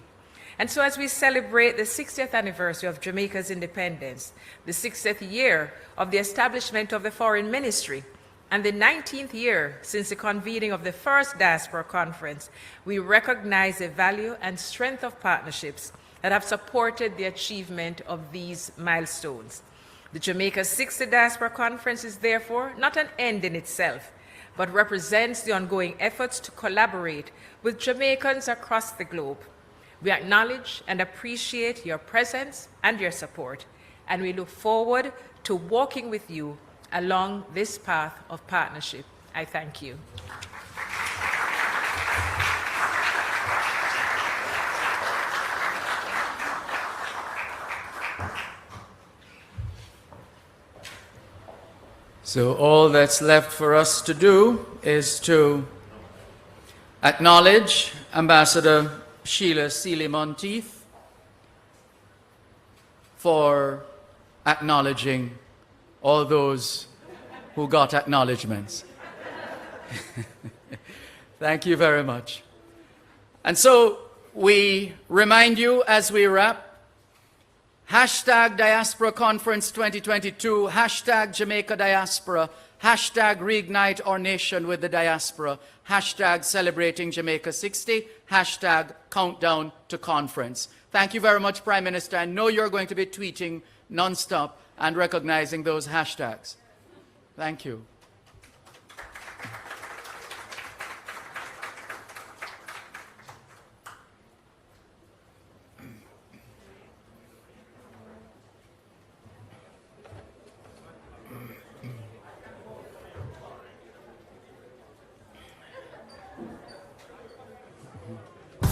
Speaker 16: And so as we celebrate the 60th anniversary of Jamaica's independence, the 60th year of the establishment of the Foreign Ministry, and the 19th year since the convening of the first Diaspora Conference, we recognize the value and strength of partnerships that have supported the achievement of these milestones. The Jamaica 60 Diaspora Conference is therefore not an end in itself, but represents the ongoing efforts to collaborate with Jamaicans across the globe. We acknowledge and appreciate your presence and your support, and we look forward to walking with you along this path of partnership. I thank you.
Speaker 1: So all that's left for us to do is to acknowledge Ambassador Sheila Sealy-Monteith for acknowledging all those who got acknowledgements. Thank you very much. And so we remind you as we wrap, hashtag Diaspora Conference 2022, hashtag Jamaica Diaspora, hashtag Reignite Our Nation with the Diaspora, hashtag Celebrating Jamaica 60, hashtag Countdown to Conference. Thank you very much, Prime Minister. I know you're going to be tweeting nonstop and recognizing those hashtags. Thank you.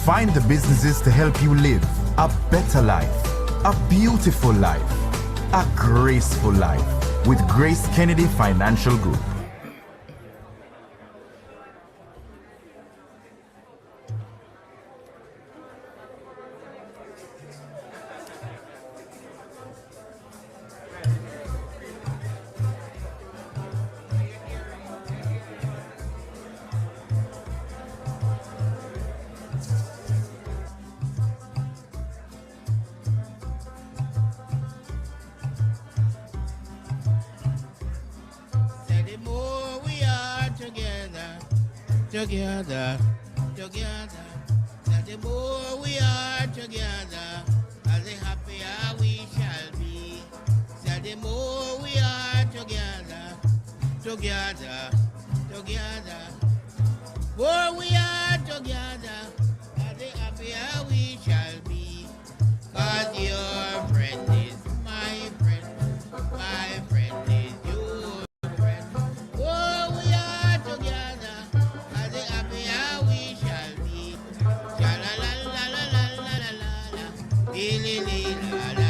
Speaker 5: Find the businesses to help you live a better life, a beautiful life, a graceful life with Grace Kennedy Financial Group.
Speaker 17: Together, that the more we are together, the happier we shall be. That the more we are together, more we are together, the happier we shall be. 'Cause your friend is my friend, my friend is your friend. Oh, we are together. La la la la la la la la, la la la la la.